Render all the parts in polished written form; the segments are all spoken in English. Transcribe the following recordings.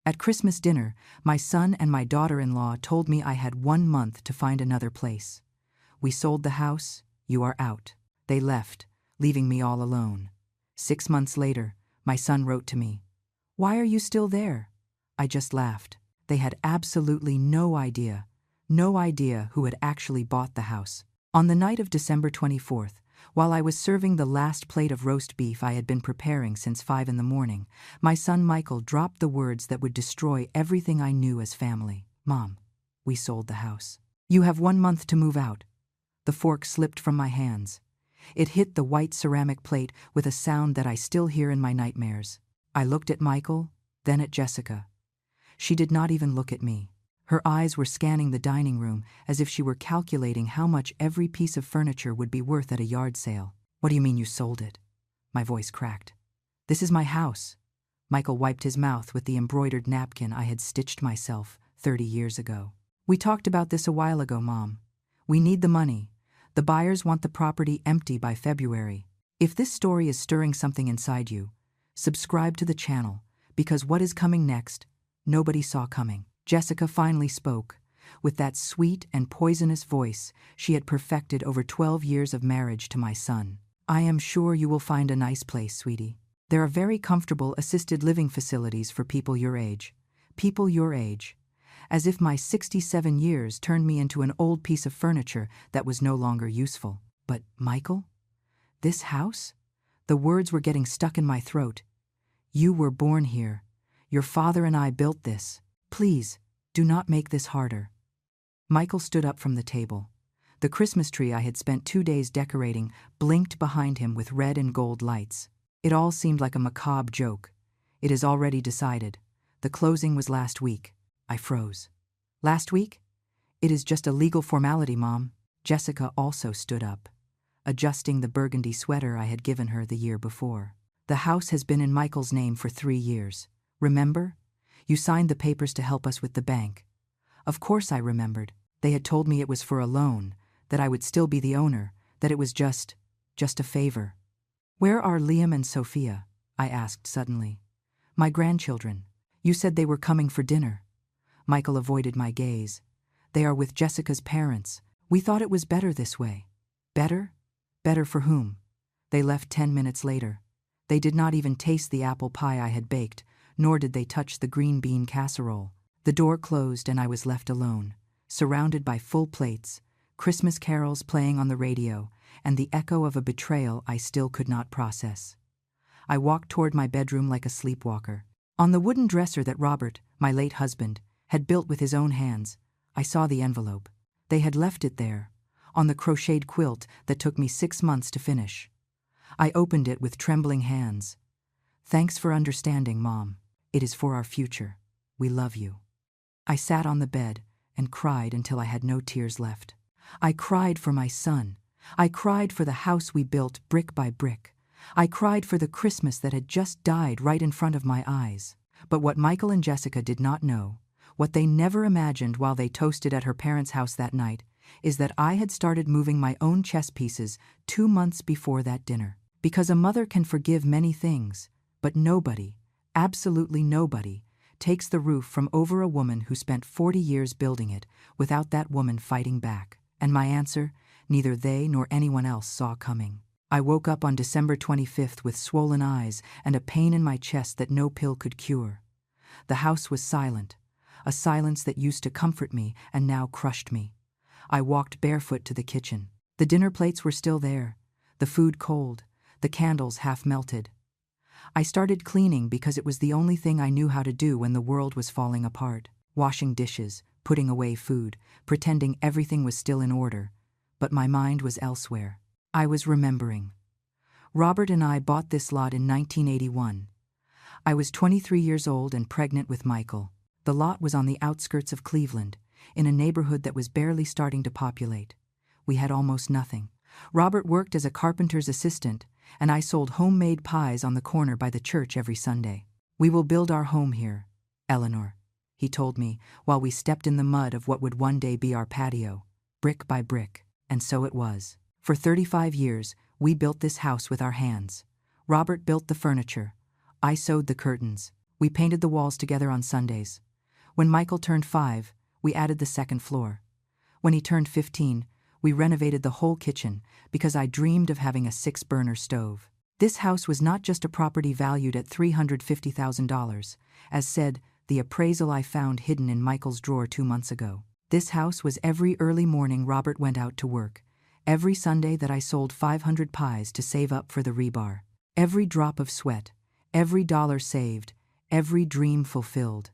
At Christmas dinner, my son and my daughter-in-law told me I had 1 month to find another place. We sold the house, you are out. They left, leaving me all alone. 6 months later, my son wrote to me. Why are you still there? I just laughed. They had absolutely no idea who had actually bought the house. On the night of December 24th, while I was serving the last plate of roast beef I had been preparing since 5 in the morning, my son Michael dropped the words that would destroy everything I knew as family. Mom, we sold the house. You have 1 month to move out. The fork slipped from my hands. It hit the white ceramic plate with a sound that I still hear in my nightmares. I looked at Michael, then at Jessica. She did not even look at me. Her eyes were scanning the dining room as if she were calculating how much every piece of furniture would be worth at a yard sale. What do you mean you sold it? My voice cracked. This is my house. Michael wiped his mouth with the embroidered napkin I had stitched myself 30 years ago. We talked about this a while ago, Mom. We need the money. The buyers want the property empty by February. If this story is stirring something inside you, subscribe to the channel, because what is coming next, nobody saw coming. Jessica finally spoke. With that sweet and poisonous voice she had perfected over 12 years of marriage to my son. I am sure you will find a nice place, sweetie. There are very comfortable assisted living facilities for people your age. People your age. As if my 67 years turned me into an old piece of furniture that was no longer useful. But, Michael? This house? The words were getting stuck in my throat. You were born here. Your father and I built this. Please, do not make this harder. Michael stood up from the table. The Christmas tree I had spent 2 days decorating blinked behind him with red and gold lights. It all seemed like a macabre joke. It is already decided. The closing was last week. I froze. Last week? It is just a legal formality, Mom. Jessica also stood up, adjusting the burgundy sweater I had given her the year before. The house has been in Michael's name for 3 years. Remember? You signed the papers to help us with the bank. Of course I remembered. They had told me it was for a loan, that I would still be the owner, that it was just a favor. Where are Liam and Sophia? I asked suddenly. My grandchildren. You said they were coming for dinner. Michael avoided my gaze. They are with Jessica's parents. We thought it was better this way. Better? Better for whom? They left 10 minutes later. They did not even taste the apple pie I had baked, nor did they touch the green bean casserole. The door closed and I was left alone, surrounded by full plates, Christmas carols playing on the radio, and the echo of a betrayal I still could not process. I walked toward my bedroom like a sleepwalker. On the wooden dresser that Robert, my late husband, had built with his own hands, I saw the envelope. They had left it there, on the crocheted quilt that took me 6 months to finish. I opened it with trembling hands. Thanks for understanding, Mom. It is for our future. We love you. I sat on the bed and cried until I had no tears left. I cried for my son. I cried for the house we built brick by brick. I cried for the Christmas that had just died right in front of my eyes. But what Michael and Jessica did not know, what they never imagined while they toasted at her parents' house that night, is that I had started moving my own chess pieces 2 months before that dinner. Because a mother can forgive many things, but nobody, absolutely nobody, takes the roof from over a woman who spent 40 years building it without that woman fighting back. And my answer, neither they nor anyone else saw coming. I woke up on December 25th with swollen eyes and a pain in my chest that no pill could cure. The house was silent, a silence that used to comfort me and now crushed me. I walked barefoot to the kitchen. The dinner plates were still there, the food cold, the candles half melted. I started cleaning because it was the only thing I knew how to do when the world was falling apart. Washing dishes, putting away food, pretending everything was still in order. But my mind was elsewhere. I was remembering. Robert and I bought this lot in 1981. I was 23 years old and pregnant with Michael. The lot was on the outskirts of Cleveland, in a neighborhood that was barely starting to populate. We had almost nothing. Robert worked as a carpenter's assistant, and I sold homemade pies on the corner by the church every Sunday. We will build our home here, Eleanor, he told me, while we stepped in the mud of what would one day be our patio, brick by brick. And so it was. For 35 years, we built this house with our hands. Robert built the furniture. I sewed the curtains. We painted the walls together on Sundays. When Michael turned 5, we added the second floor. When he turned 15, we renovated the whole kitchen because I dreamed of having a 6-burner stove. This house was not just a property valued at $350,000, as said the appraisal I found hidden in Michael's drawer 2 months ago. This house was every early morning Robert went out to work, every Sunday that I sold 500 pies to save up for the rebar, every drop of sweat, every dollar saved, every dream fulfilled.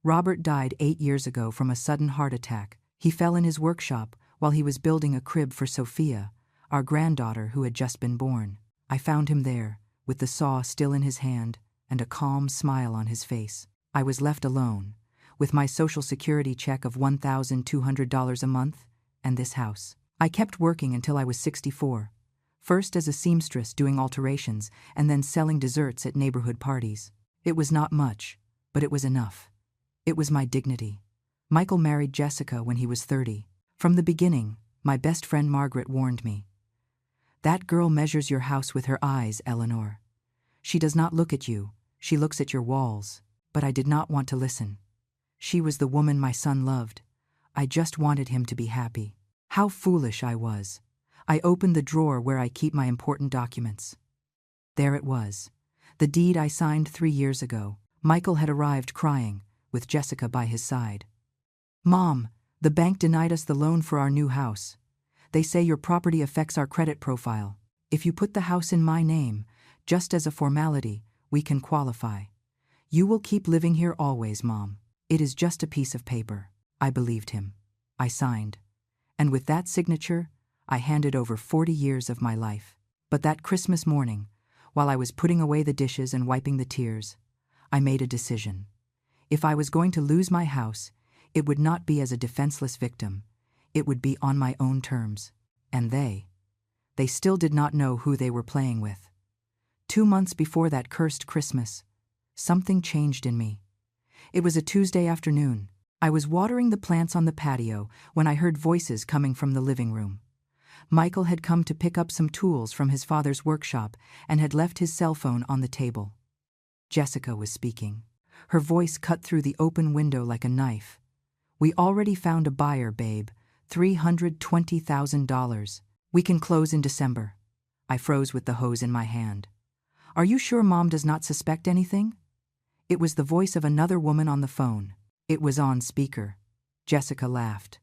Robert died 8 years ago from a sudden heart attack. He fell in his workshop while he was building a crib for Sophia, our granddaughter who had just been born. I found him there, with the saw still in his hand and a calm smile on his face. I was left alone, with my Social Security check of $1,200 a month and this house. I kept working until I was 64, first as a seamstress doing alterations and then selling desserts at neighborhood parties. It was not much, but it was enough. It was my dignity. Michael married Jessica when he was 30. From the beginning, my best friend Margaret warned me. That girl measures your house with her eyes, Eleanor. She does not look at you, she looks at your walls. But I did not want to listen. She was the woman my son loved. I just wanted him to be happy. How foolish I was. I opened the drawer where I keep my important documents. There it was, the deed I signed 3 years ago. Michael had arrived crying, with Jessica by his side. "Mom, the bank denied us the loan for our new house. They say your property affects our credit profile. If you put the house in my name, just as a formality, we can qualify. You will keep living here always, Mom. It is just a piece of paper." I believed him. I signed. And with that signature, I handed over 40 years of my life. But that Christmas morning, while I was putting away the dishes and wiping the tears, I made a decision. If I was going to lose my house, it would not be as a defenseless victim. It would be on my own terms. And they still did not know who they were playing with. 2 months before that cursed Christmas, something changed in me. It was a Tuesday afternoon. I was watering the plants on the patio when I heard voices coming from the living room. Michael had come to pick up some tools from his father's workshop and had left his cell phone on the table. Jessica was speaking. Her voice cut through the open window like a knife. "We already found a buyer, babe. $320,000. We can close in December." I froze with the hose in my hand. "Are you sure Mom does not suspect anything?" It was the voice of another woman on the phone. It was on speaker. Jessica laughed.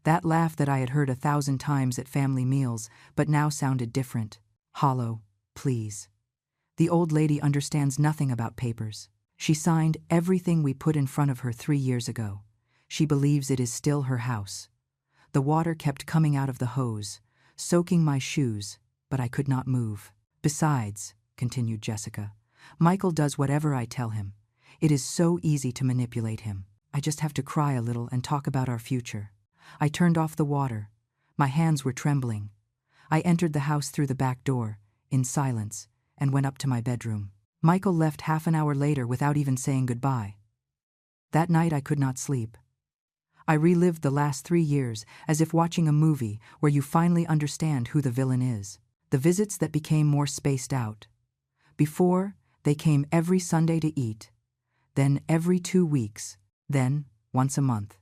That laugh that I had heard 1,000 times at family meals, but now sounded different. Hollow, please. The old lady understands nothing about papers. She signed everything we put in front of her 3 years ago. She believes it is still her house. The water kept coming out of the hose, soaking my shoes, but I could not move. "Besides," continued Jessica, "Michael does whatever I tell him. It is so easy to manipulate him. I just have to cry a little and talk about our future." I turned off the water. My hands were trembling. I entered the house through the back door, in silence, and went up to my bedroom. Michael left half an hour later without even saying goodbye. That night I could not sleep. I relived the last 3 years as if watching a movie where you finally understand who the villain is. The visits that became more spaced out. Before, they came every Sunday to eat, then every 2 weeks, then once a month.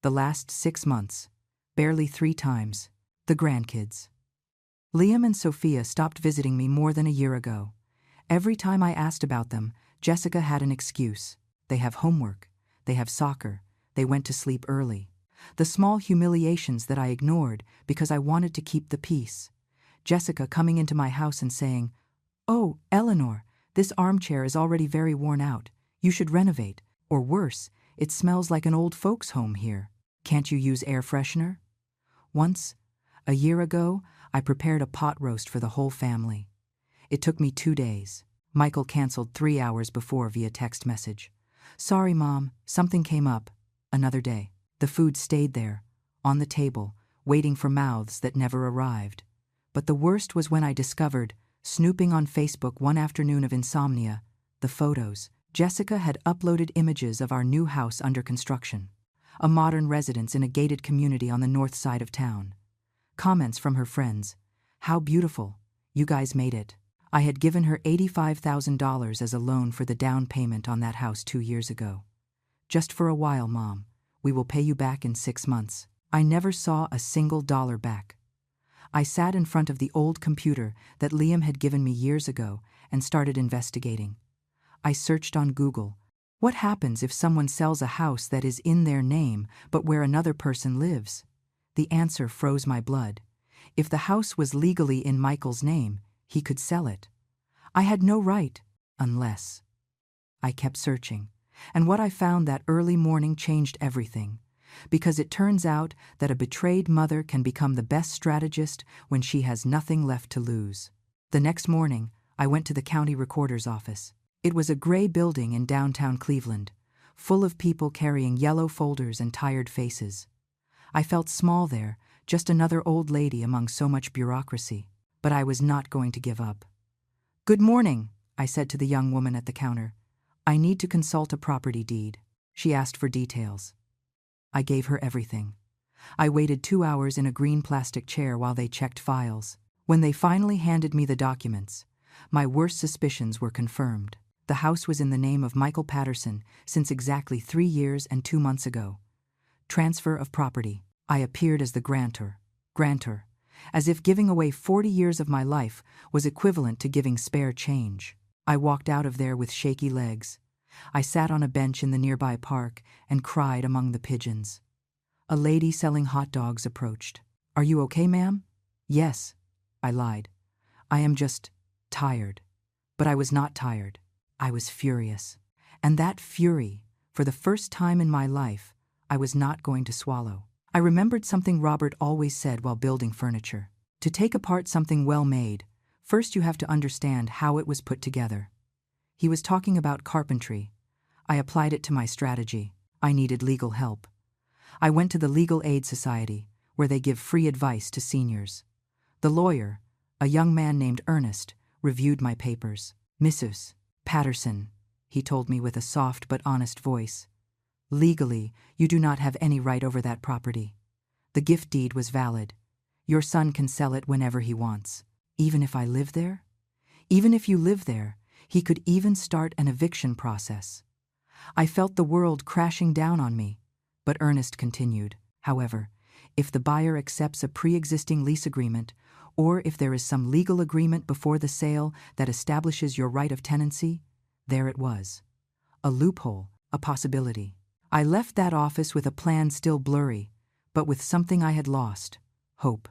The last 6 months, barely 3 times. The grandkids. Liam and Sophia stopped visiting me more than a year ago. Every time I asked about them, Jessica had an excuse. They have homework, they have soccer, they went to sleep early. The small humiliations that I ignored because I wanted to keep the peace. Jessica coming into my house and saying, "Oh, Eleanor, this armchair is already very worn out. You should renovate. Or worse, it smells like an old folks' home here. Can't you use air freshener?" Once, a year ago, I prepared a pot roast for the whole family. It took me 2 days. Michael canceled 3 hours before via text message. "Sorry, Mom, something came up." Another day. The food stayed there, on the table, waiting for mouths that never arrived. But the worst was when I discovered, snooping on Facebook one afternoon of insomnia, the photos. Jessica had uploaded images of our new house under construction. A modern residence in a gated community on the north side of town. Comments from her friends. "How beautiful. You guys made it." I had given her $85,000 as a loan for the down payment on that house 2 years ago. Just for a while, Mom. We will pay you back in 6 months. I never saw a single dollar back. I sat in front of the old computer that Liam had given me years ago and started investigating. I searched on Google. What happens if someone sells a house that is in their name but where another person lives? The answer froze my blood. If the house was legally in Michael's name, he could sell it. I had no right, unless. I kept searching, and what I found that early morning changed everything, because it turns out that a betrayed mother can become the best strategist when she has nothing left to lose. The next morning, I went to the county recorder's office. It was a gray building in downtown Cleveland, full of people carrying yellow folders and tired faces. I felt small there, just another old lady among so much bureaucracy, but I was not going to give up. "Good morning," I said to the young woman at the counter. "I need to consult a property deed." She asked for details. I gave her everything. I waited 2 hours in a green plastic chair while they checked files. When they finally handed me the documents, my worst suspicions were confirmed. The house was in the name of Michael Patterson since exactly 3 years and 2 months ago. Transfer of property. I appeared as the grantor, as if giving away 40 years of my life was equivalent to giving spare change. I walked out of there with shaky legs. I sat on a bench in the nearby park and cried among the pigeons. A lady selling hot dogs approached. "Are you okay, ma'am?" "Yes," I lied. "I am just tired." But I was not tired. I was furious. And that fury, for the first time in my life, I was not going to swallow. I remembered something Robert always said while building furniture. To take apart something well made, first you have to understand how it was put together. He was talking about carpentry. I applied it to my strategy. I needed legal help. I went to the Legal Aid Society, where they give free advice to seniors. The lawyer, a young man named Ernest, reviewed my papers. "Mrs. Patterson," he told me with a soft but honest voice, "legally, you do not have any right over that property. The gift deed was valid. Your son can sell it whenever he wants. Even if I live there? Even if you live there, he could even start an eviction process." I felt the world crashing down on me, but Ernest continued. "However, if the buyer accepts a pre-existing lease agreement, or if there is some legal agreement before the sale that establishes your right of tenancy," there it was. A loophole, a possibility. I left that office with a plan still blurry, but with something I had lost: hope.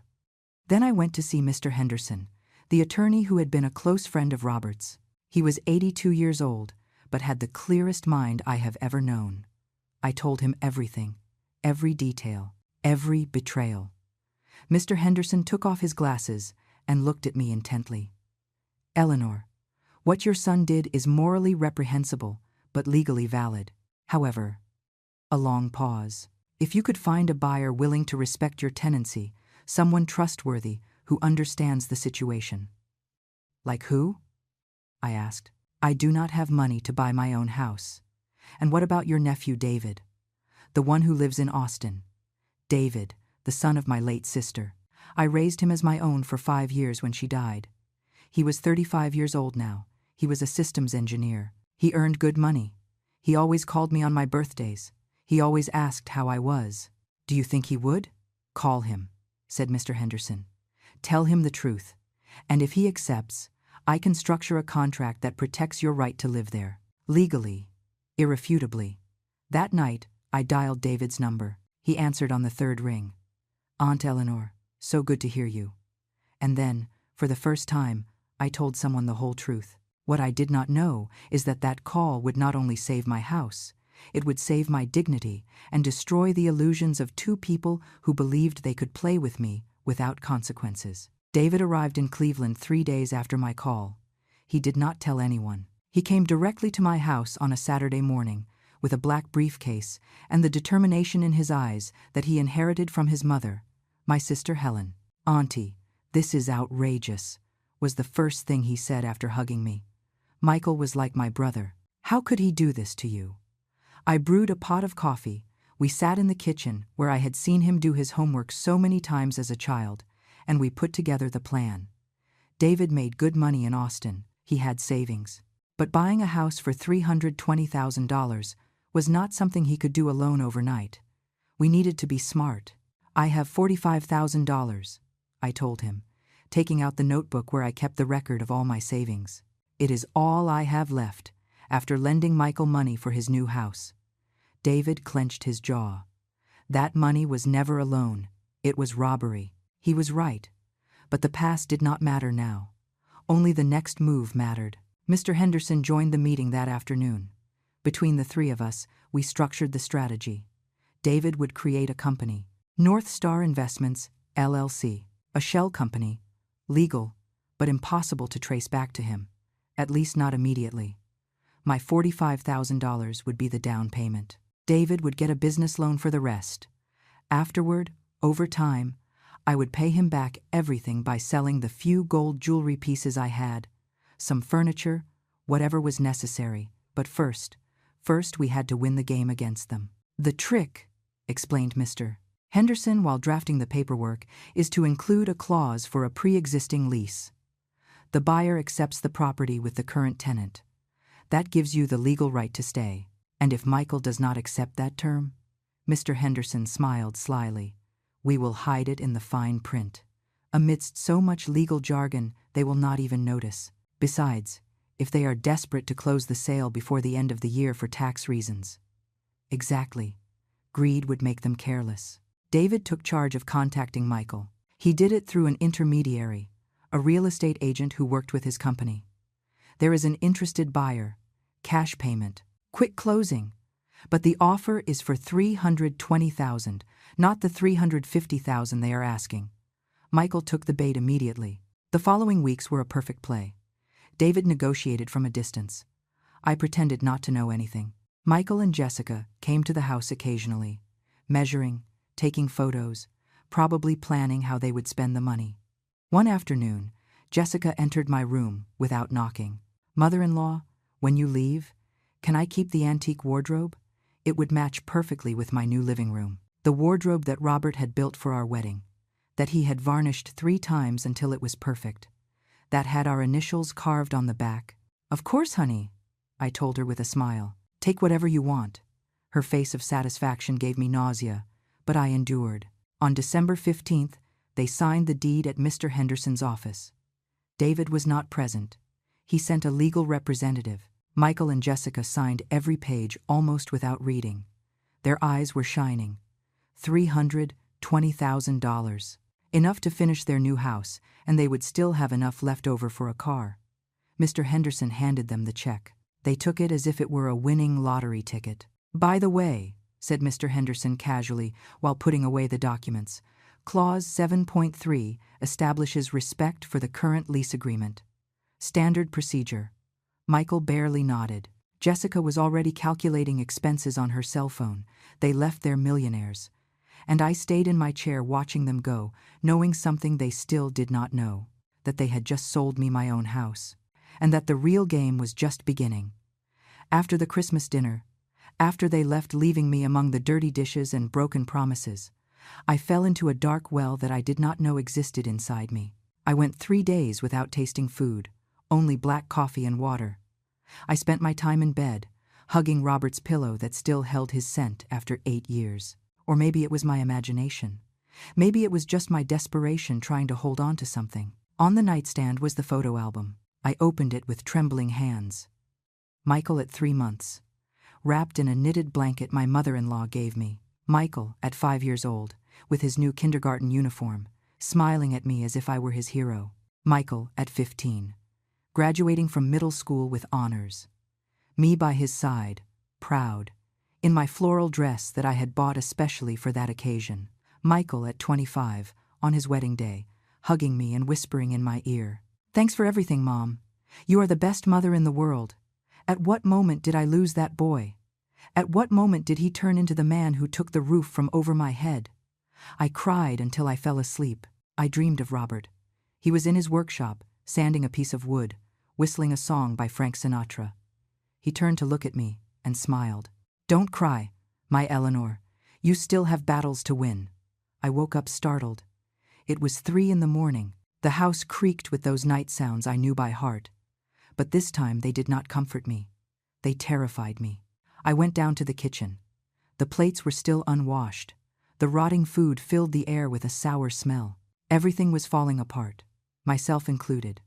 Then I went to see Mr. Henderson, the attorney who had been a close friend of Robert's. He was 82 years old, but had the clearest mind I have ever known. I told him everything, every detail, every betrayal. Mr. Henderson took off his glasses and looked at me intently. "Eleanor, what your son did is morally reprehensible, but legally valid. However," a long pause, "if you could find a buyer willing to respect your tenancy, someone trustworthy who understands the situation." "Like who?" I asked. "I do not have money to buy my own house." "And what about your nephew David? The one who lives in Austin?" "David, the son of my late sister. I raised him as my own for 5 years when she died. He was 35 years old now. He was a systems engineer. He earned good money. He always called me on my birthdays. He always asked how I was." "Do you think he would?" "Call him," said Mr. Henderson. "Tell him the truth. And if he accepts, I can structure a contract that protects your right to live there. Legally, irrefutably." That night, I dialed David's number. He answered on the 3rd ring. "Aunt Eleanor, so good to hear you." And then, for the first time, I told someone the whole truth. What I did not know is that that call would not only save my house, it would save my dignity and destroy the illusions of 2 people who believed they could play with me without consequences. David arrived in Cleveland 3 days after my call. He did not tell anyone. He came directly to my house on a Saturday morning with a black briefcase and the determination in his eyes that he inherited from his mother, my sister Helen. "Auntie, this is outrageous," was the first thing he said after hugging me. "Michael was like my brother. How could he do this to you?" I brewed a pot of coffee. We sat in the kitchen where I had seen him do his homework so many times as a child, and we put together the plan. David made good money in Austin, he had savings. But buying a house for $320,000 was not something he could do alone overnight. We needed to be smart. I have $45,000, I told him, taking out the notebook where I kept the record of all my savings. It is all I have left, after lending Michael money for his new house. David clenched his jaw. That money was never a loan. It was robbery. He was right. But the past did not matter now. Only the next move mattered. Mr. Henderson joined the meeting that afternoon. Between the three of us, we structured the strategy. David would create a company, North Star Investments, LLC, a shell company, legal, but impossible to trace back to him, at least not immediately. My $45,000 would be the down payment. David would get a business loan for the rest. Afterward, over time, I would pay him back everything by selling the few gold jewelry pieces I had, some furniture, whatever was necessary. But first we had to win the game against them. The trick, explained Mr. Henderson while drafting the paperwork, is to include a clause for a pre-existing lease. The buyer accepts the property with the current tenant. That gives you the legal right to stay. And if Michael does not accept that term? Mr. Henderson smiled slyly. We will hide it in the fine print. Amidst so much legal jargon, they will not even notice. Besides, if they are desperate to close the sale before the end of the year for tax reasons. Exactly. Greed would make them careless. David took charge of contacting Michael. He did it through an intermediary, a real estate agent who worked with his company. There is an interested buyer, cash payment, quick closing, but the offer is for $320,000, not the $350,000 they are asking. Michael took the bait immediately. The following weeks were a perfect play. David negotiated from a distance. I pretended not to know anything. Michael and Jessica came to the house occasionally, measuring, taking photos, probably planning how they would spend the money. One afternoon, Jessica entered my room without knocking. Mother-in-law, when you leave, can I keep the antique wardrobe? It would match perfectly with my new living room. The wardrobe that Robert had built for our wedding, that he had varnished 3 times until it was perfect, that had our initials carved on the back. Of course, honey, I told her with a smile. Take whatever you want. Her face of satisfaction gave me nausea, but I endured. On December 15th, they signed the deed at Mr. Henderson's office. David was not present. He sent a legal representative. Michael and Jessica signed every page almost without reading. Their eyes were shining. $320,000. Enough to finish their new house, and they would still have enough left over for a car. Mr. Henderson handed them the check. They took it as if it were a winning lottery ticket. By the way, said Mr. Henderson casually while putting away the documents, Clause 7.3 establishes respect for the current lease agreement. Standard procedure. Michael barely nodded. Jessica was already calculating expenses on her cell phone. They left their millionaires. And I stayed in my chair watching them go, knowing something they still did not know, that they had just sold me my own house, and that the real game was just beginning. After the Christmas dinner, after they left leaving me among the dirty dishes and broken promises, I fell into a dark well that I did not know existed inside me. I went 3 days without tasting food, only black coffee and water. I spent my time in bed, hugging Robert's pillow that still held his scent after 8 years. Or maybe it was my imagination. Maybe it was just my desperation trying to hold on to something. On the nightstand was the photo album. I opened it with trembling hands. Michael at 3 months, wrapped in a knitted blanket my mother-in-law gave me. Michael at 5 years old, with his new kindergarten uniform, smiling at me as if I were his hero. Michael at 15, graduating from middle school with honors. Me by his side, proud, in my floral dress that I had bought especially for that occasion. Michael at 25, on his wedding day, hugging me and whispering in my ear, "Thanks for everything, Mom. You are the best mother in the world. At what moment did I lose that boy? At what moment did he turn into the man who took the roof from over my head?" I cried until I fell asleep. I dreamed of Robert. He was in his workshop, sanding a piece of wood, whistling a song by Frank Sinatra. He turned to look at me and smiled. "Don't cry, my Eleanor. You still have battles to win." I woke up startled. It was 3 in the morning. The house creaked with those night sounds I knew by heart, but this time they did not comfort me. They terrified me. I went down to the kitchen. The plates were still unwashed. The rotting food filled the air with a sour smell. Everything was falling apart, myself included.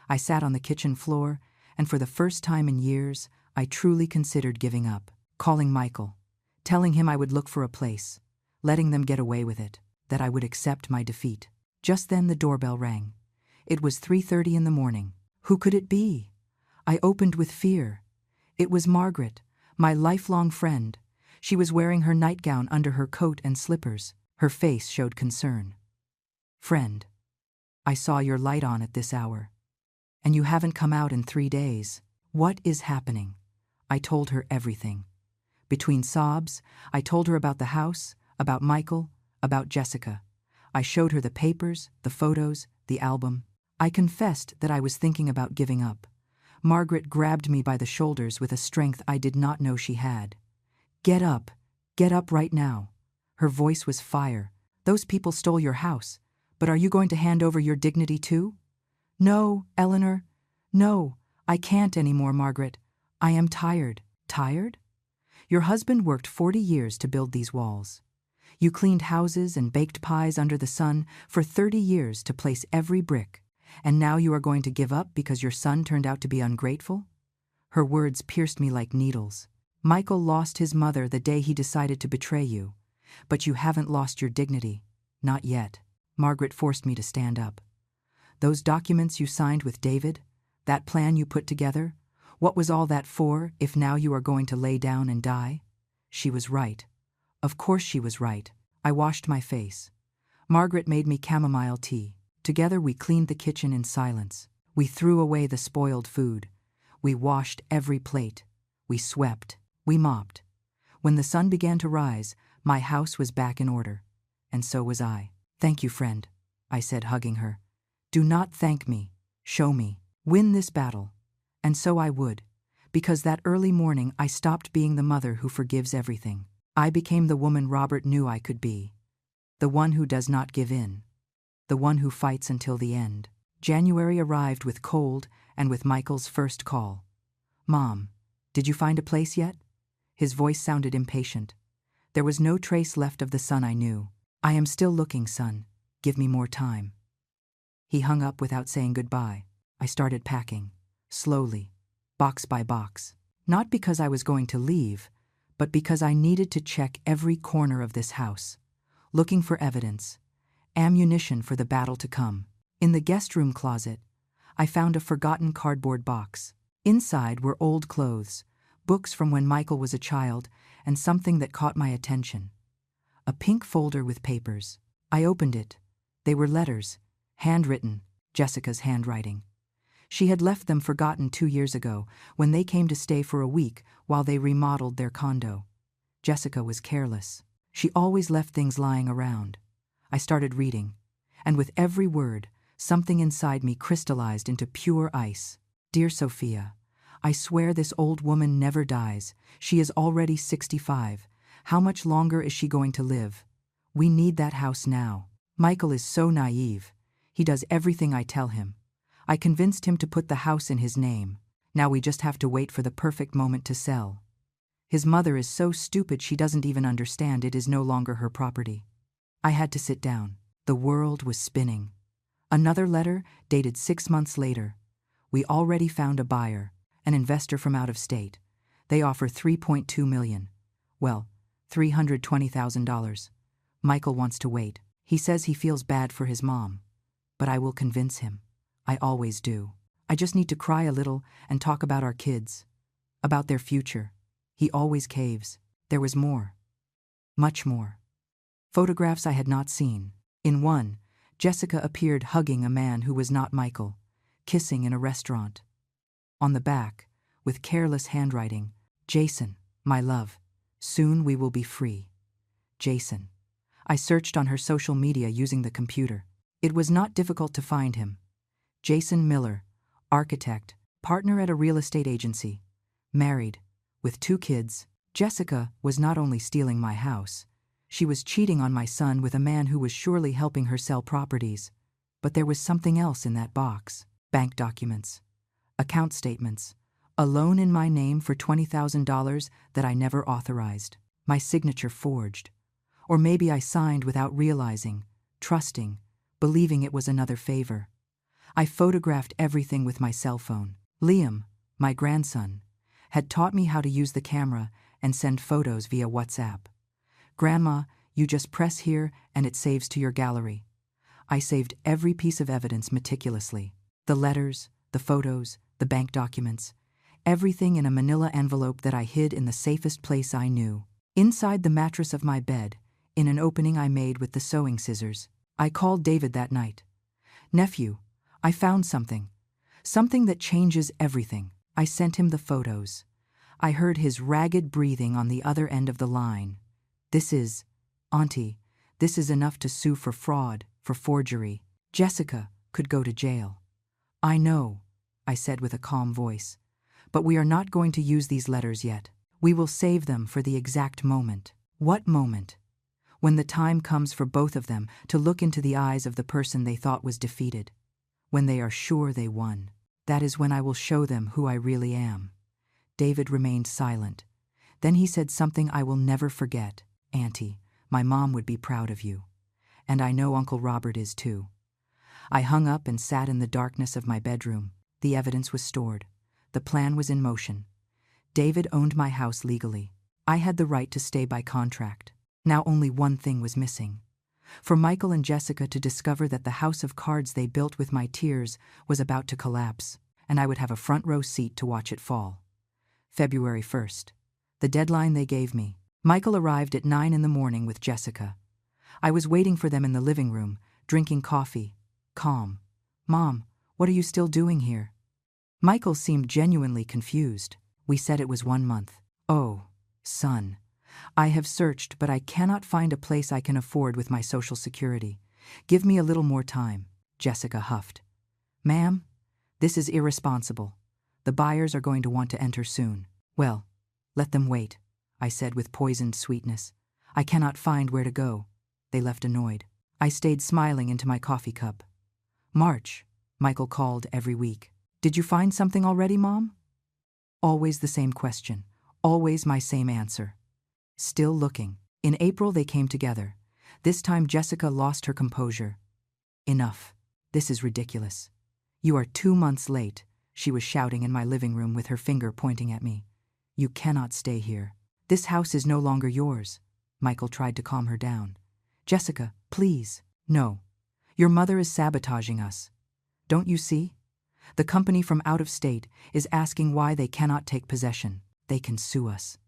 I sat on the kitchen floor, and for the first time in years, I truly considered giving up, calling Michael, telling him I would look for a place, letting them get away with it, that I would accept my defeat. Just then the doorbell rang. It was 3:30 in the morning. Who could it be? I opened with fear. It was Margaret, my lifelong friend. She was wearing her nightgown under her coat and slippers. Her face showed concern. "Friend, I saw your light on at this hour. And you haven't come out in 3 days. What is happening?" I told her everything. Between sobs, I told her about the house, about Michael, about Jessica. I showed her the papers, the photos, the album. I confessed that I was thinking about giving up. Margaret grabbed me by the shoulders with a strength I did not know she had. Get up right now." Her voice was fire. "Those people stole your house, but are you going to hand over your dignity too?" "No, Eleanor. No, I can't anymore, Margaret. I am tired." "Tired? Your husband worked 40 years to build these walls. You cleaned houses and baked pies under the sun for 30 years to place every brick, and now you are going to give up because your son turned out to be ungrateful?" Her words pierced me like needles. "Michael lost his mother the day he decided to betray you, but you haven't lost your dignity. Not yet." Margaret forced me to stand up. "Those documents you signed with David, that plan you put together, what was all that for if now you are going to lay down and die?" She was right. Of course she was right. I washed my face. Margaret made me chamomile tea. Together we cleaned the kitchen in silence. We threw away the spoiled food. We washed every plate. We swept. We mopped. When the sun began to rise, my house was back in order. And so was I. "Thank you, friend," I said, hugging her. "Do not thank me. Show me. Win this battle." And so I would, because that early morning I stopped being the mother who forgives everything. I became the woman Robert knew I could be. The one who does not give in. The one who fights until the end. January arrived with cold and with Michael's first call. "Mom, did you find a place yet?" His voice sounded impatient. There was no trace left of the son I knew. "I am still looking, son. Give me more time." He hung up without saying goodbye. I started packing, slowly, box by box. Not because I was going to leave, but because I needed to check every corner of this house, looking for evidence, ammunition for the battle to come. In the guest room closet, I found a forgotten cardboard box. Inside were old clothes, books from when Michael was a child, and something that caught my attention. A pink folder with papers. I opened it. They were letters, handwritten, Jessica's handwriting. She had left them forgotten 2 years ago, when they came to stay for a week while they remodeled their condo. Jessica was careless. She always left things lying around. I started reading, and with every word, something inside me crystallized into pure ice. "Dear Sophia, I swear this old woman never dies. She is already 65. How much longer is she going to live? We need that house now. Michael is so naive. He does everything I tell him. I convinced him to put the house in his name. Now we just have to wait for the perfect moment to sell. His mother is so stupid she doesn't even understand it is no longer her property." I had to sit down. The world was spinning. Another letter, dated 6 months later. "We already found a buyer, an investor from out of state. They offer $3.2 million. Well, $320,000. Michael wants to wait. He says he feels bad for his mom. But I will convince him. I always do. I just need to cry a little and talk about our kids, about their future." He always caves. There was more. Much more. Photographs I had not seen. In one, Jessica appeared hugging a man who was not Michael, kissing in a restaurant. On the back, with careless handwriting, "Jason, my love, soon we will be free. Jason." I searched on her social media using the computer. It was not difficult to find him. Jason Miller, architect, partner at a real estate agency, married, with 2 kids. Jessica was not only stealing my house, she was cheating on my son with a man who was surely helping her sell properties. But there was something else in that box. Bank documents, account statements, a loan in my name for $20,000 that I never authorized, my signature forged. Or maybe I signed without realizing, trusting, believing it was another favor. I photographed everything with my cell phone. Liam, my grandson, had taught me how to use the camera and send photos via WhatsApp. "Grandma, you just press here and it saves to your gallery." I saved every piece of evidence meticulously. The letters, the photos, the bank documents, everything in a manila envelope that I hid in the safest place I knew. Inside the mattress of my bed, in an opening I made with the sewing scissors. I called David that night. "Nephew, I found something. Something that changes everything." I sent him the photos. I heard his ragged breathing on the other end of the line. Auntie, this is enough to sue for fraud, for forgery. Jessica could go to jail." "I know," I said with a calm voice, "but we are not going to use these letters yet. We will save them for the exact moment." "What moment?" "When the time comes for both of them to look into the eyes of the person they thought was defeated. When they are sure they won. That is when I will show them who I really am." David remained silent. Then he said something I will never forget. "Auntie, my mom would be proud of you. And I know Uncle Robert is too." I hung up and sat in the darkness of my bedroom. The evidence was stored. The plan was in motion. David owned my house legally. I had the right to stay by contract. Now only one thing was missing. For Michael and Jessica to discover that the house of cards they built with my tears was about to collapse, and I would have a front row seat to watch it fall. February 1st. The deadline they gave me. Michael arrived at 9 in the morning with Jessica. I was waiting for them in the living room, drinking coffee, calm. "Mom, what are you still doing here?" Michael seemed genuinely confused. "We said it was 1 month." "Oh, son. I have searched, but I cannot find a place I can afford with my Social Security. Give me a little more time," Jessica huffed. "Ma'am, this is irresponsible. The buyers are going to want to enter soon." "Well, let them wait," I said with poisoned sweetness. "I cannot find where to go." They left annoyed. I stayed smiling into my coffee cup. "March," Michael called every week. "Did you find something already, Mom?" Always the same question. Always my same answer. Still looking. In April they came together. This time Jessica lost her composure. "Enough. This is ridiculous. You are 2 months late," she was shouting in my living room with her finger pointing at me. "You cannot stay here. This house is no longer yours." Michael tried to calm her down. "Jessica, please." "No. Your mother is sabotaging us. Don't you see? The company from out of state is asking why they cannot take possession. They can sue us."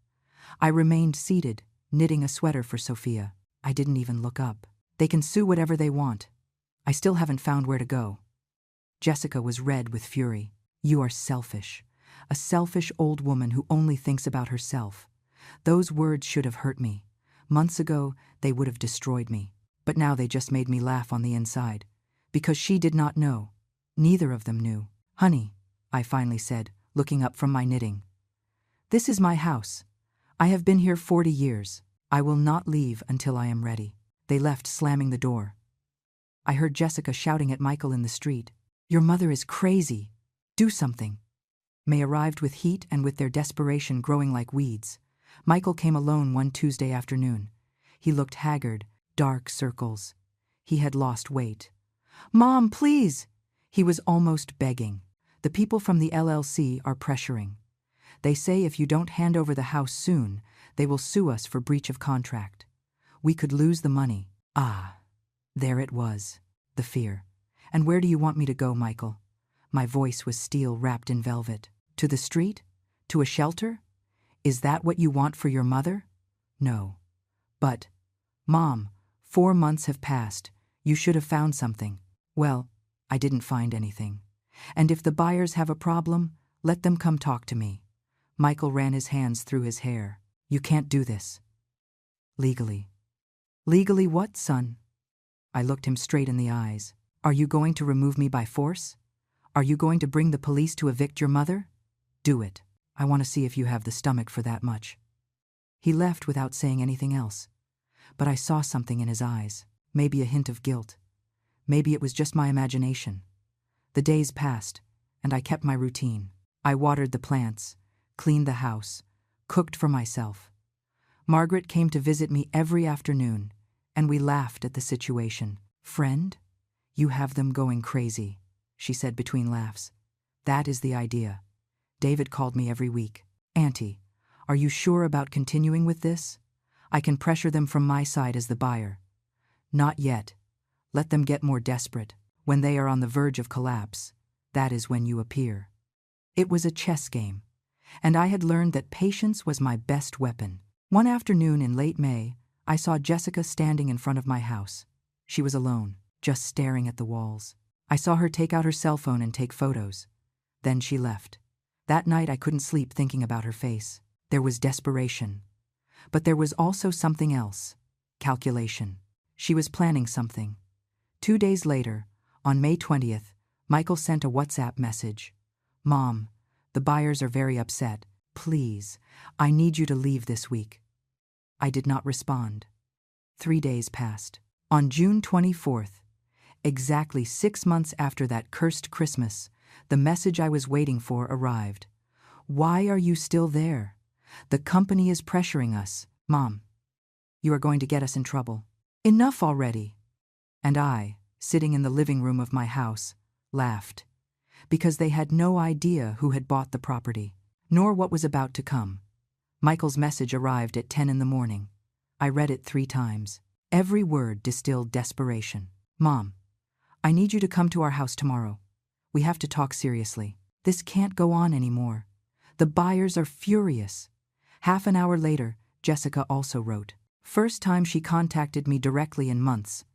I remained seated, knitting a sweater for Sophia. I didn't even look up. "They can sue whatever they want. I still haven't found where to go." Jessica was red with fury. "You are selfish. A selfish old woman who only thinks about herself." Those words should have hurt me. Months ago, they would have destroyed me. But now they just made me laugh on the inside. Because she did not know. Neither of them knew. "Honey," I finally said, looking up from my knitting. "This is my house. I have been here 40 years. I will not leave until I am ready." They left, slamming the door. I heard Jessica shouting at Michael in the street. "Your mother is crazy. Do something." May arrived with heat and with their desperation growing like weeds. Michael came alone one Tuesday afternoon. He looked haggard, dark circles. He had lost weight. "Mom, please!" He was almost begging. "The people from the LLC are pressuring. They say if you don't hand over the house soon, they will sue us for breach of contract. We could lose the money." Ah, there it was, the fear. "And where do you want me to go, Michael?" My voice was steel wrapped in velvet. "To the street? To a shelter? Is that what you want for your mother?" "No." "But, Mom, 4 months have passed. You should have found something." "Well, I didn't find anything. And if the buyers have a problem, let them come talk to me." Michael ran his hands through his hair. "You can't do this." "Legally." "Legally what, son?" I looked him straight in the eyes. "Are you going to remove me by force? Are you going to bring the police to evict your mother? Do it. I want to see if you have the stomach for that much." He left without saying anything else. But I saw something in his eyes. Maybe a hint of guilt. Maybe it was just my imagination. The days passed, and I kept my routine. I watered the plants, cleaned the house, cooked for myself. Margaret came to visit me every afternoon, and we laughed at the situation. "Friend, you have them going crazy," she said between laughs. "That is the idea." David called me every week. "Auntie, are you sure about continuing with this? I can pressure them from my side as the buyer." "Not yet. Let them get more desperate. When they are on the verge of collapse, that is when you appear." It was a chess game, and I had learned that patience was my best weapon. One afternoon in late May, I saw Jessica standing in front of my house. She was alone, just staring at the walls. I saw her take out her cell phone and take photos. Then she left. That night I couldn't sleep thinking about her face. There was desperation. But there was also something else. Calculation. She was planning something. 2 days later, on May 20th, Michael sent a WhatsApp message. "Mom, the buyers are very upset. Please, I need you to leave this week." I did not respond. 3 days passed. On June 24th, exactly 6 months after that cursed Christmas, the message I was waiting for arrived. "Why are you still there? The company is pressuring us. Mom, you are going to get us in trouble. Enough already." And I, sitting in the living room of my house, laughed, because they had no idea who had bought the property, nor what was about to come. Michael's message arrived at 10 in the morning. I read it 3 times. Every word distilled desperation. "Mom, I need you to come to our house tomorrow. We have to talk seriously. This can't go on anymore. The buyers are furious." Half an hour later, Jessica also wrote. First time she contacted me directly in months.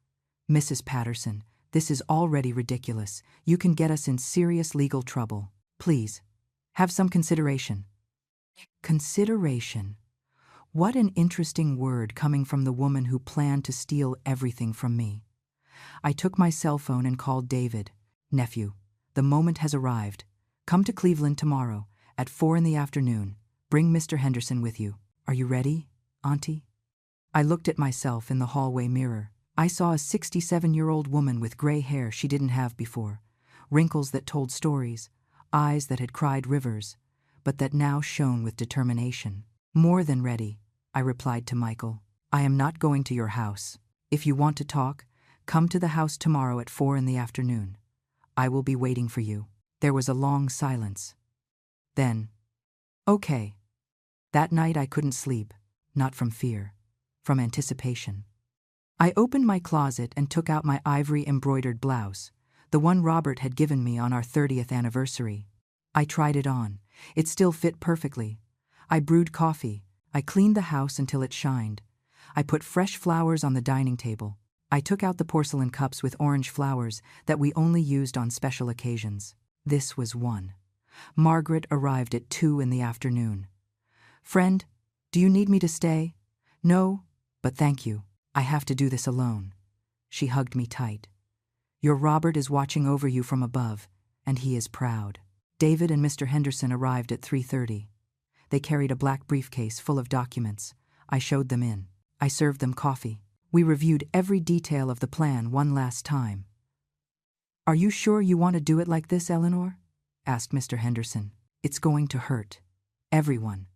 "Mrs. Patterson, this is already ridiculous. You can get us in serious legal trouble. Please, have some consideration." Consideration. What an interesting word coming from the woman who planned to steal everything from me. I took my cell phone and called David. "Nephew, the moment has arrived. Come to Cleveland tomorrow at 4 in the afternoon. Bring Mr. Henderson with you. Are you ready, Auntie?" I looked at myself in the hallway mirror. I saw a 67-year-old woman with gray hair she didn't have before, wrinkles that told stories, eyes that had cried rivers, but that now shone with determination. "More than ready," I replied to Michael. "I am not going to your house. If you want to talk, come to the house tomorrow at 4 in the afternoon. I will be waiting for you." There was a long silence. Then, "Okay." That night I couldn't sleep, not from fear, from anticipation. I opened my closet and took out my ivory embroidered blouse, the one Robert had given me on our 30th anniversary. I tried it on. It still fit perfectly. I brewed coffee. I cleaned the house until it shined. I put fresh flowers on the dining table. I took out the porcelain cups with orange flowers that we only used on special occasions. This was one. Margaret arrived at 2 in the afternoon. "Friend, do you need me to stay?" "No, but thank you. I have to do this alone." She hugged me tight. "Your Robert is watching over you from above, and he is proud." David and Mr. Henderson arrived at 3:30. They carried a black briefcase full of documents. I showed them in. I served them coffee. We reviewed every detail of the plan one last time. "Are you sure you want to do it like this, Eleanor?" asked Mr. Henderson. "It's going to hurt everyone.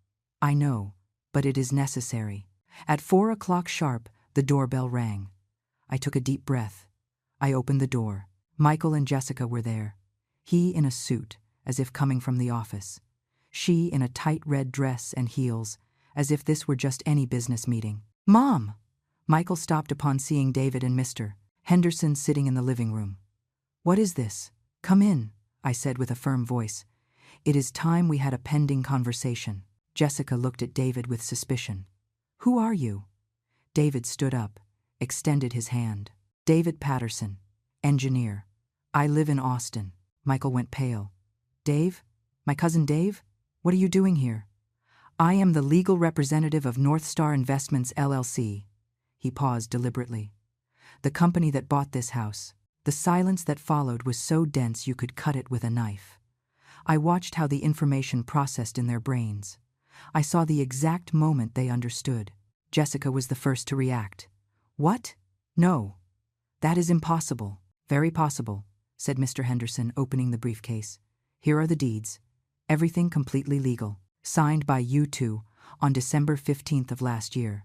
I know, but it is necessary." At 4 o'clock sharp, the doorbell rang. I took a deep breath. I opened the door. Michael and Jessica were there. He in a suit, as if coming from the office. She in a tight red dress and heels, as if this were just any business meeting. "Mom!" Michael stopped upon seeing David and Mr. Henderson sitting in the living room. "What is this? Come in," I said with a firm voice. It is time we had a pending conversation. Jessica looked at David with suspicion. "Who are you?" David stood up, extended his hand. "David Patterson, engineer. I live in Austin." Michael went pale. "Dave? My cousin Dave? What are you doing here?" "I am the legal representative of North Star Investments, LLC. He paused deliberately. "The company that bought this house." The silence that followed was so dense you could cut it with a knife. I watched how the information processed in their brains. I saw the exact moment they understood. Jessica was the first to react. "What? No. That is impossible." Very possible, said Mr. Henderson, opening the briefcase. Here are the deeds. Everything completely legal. Signed by you two on December 15th of last year.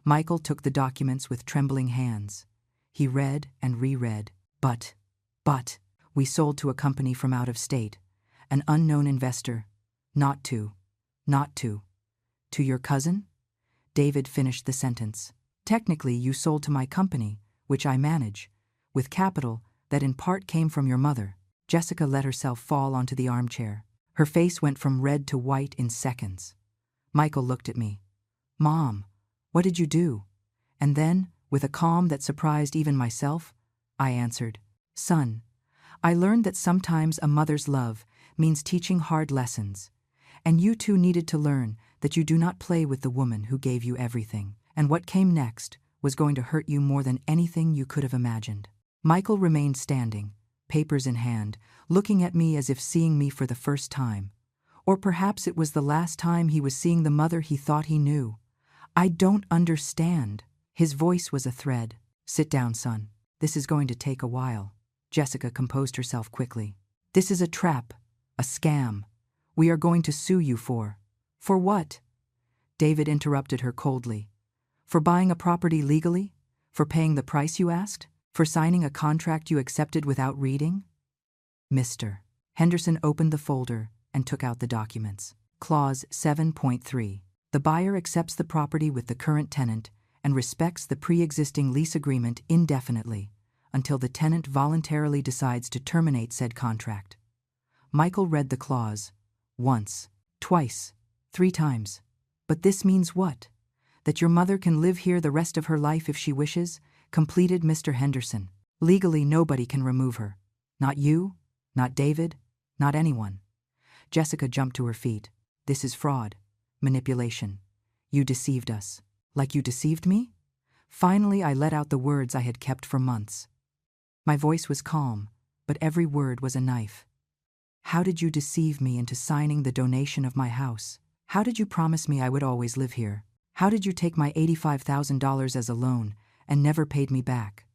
Michael took the documents with trembling hands. He read and reread. But, we sold to a company from out of state, an unknown investor. Not to your cousin? David finished the sentence. Technically, you sold to my company, which I manage, with capital that in part came from your mother. Jessica let herself fall onto the armchair. Her face went from red to white in seconds. Michael looked at me. Mom, what did you do? And then, with a calm that surprised even myself, I answered, Son, I learned that sometimes a mother's love means teaching hard lessons, and you two needed to learn that you do not play with the woman who gave you everything, and what came next was going to hurt you more than anything you could have imagined. Michael remained standing, papers in hand, looking at me as if seeing me for the first time. Or perhaps it was the last time he was seeing the mother he thought he knew. I don't understand. His voice was a thread. Sit down, son. This is going to take a while. Jessica composed herself quickly. This is a trap, a scam. We are going to sue you for. For what? David interrupted her coldly. For buying a property legally? For paying the price you asked? For signing a contract you accepted without reading? Mr. Henderson opened the folder and took out the documents. Clause 7.3. The buyer accepts the property with the current tenant and respects the pre-existing lease agreement indefinitely until the tenant voluntarily decides to terminate said contract. Michael read the clause. Once, twice, 3 times. But this means what? That your mother can live here the rest of her life if she wishes? Completed Mr. Henderson. Legally, nobody can remove her. Not you, not David, not anyone. Jessica jumped to her feet. This is fraud. Manipulation. You deceived us. Like you deceived me? Finally, I let out the words I had kept for months. My voice was calm, but every word was a knife. How did you deceive me into signing the donation of my house? How did you promise me I would always live here? How did you take my $85,000 as a loan and never paid me back?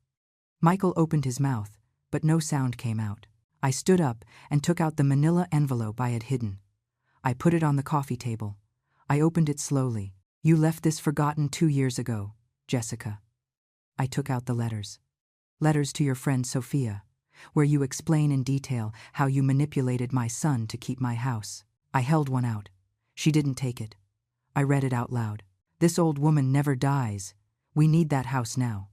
Michael opened his mouth, but no sound came out. I stood up and took out the manila envelope I had hidden. I put it on the coffee table. I opened it slowly. You left this forgotten 2 years ago, Jessica. I took out the letters. Letters to your friend Sophia, where you explain in detail how you manipulated my son to keep my house. I held one out. She didn't take it. I read it out loud. This old woman never dies. We need that house now.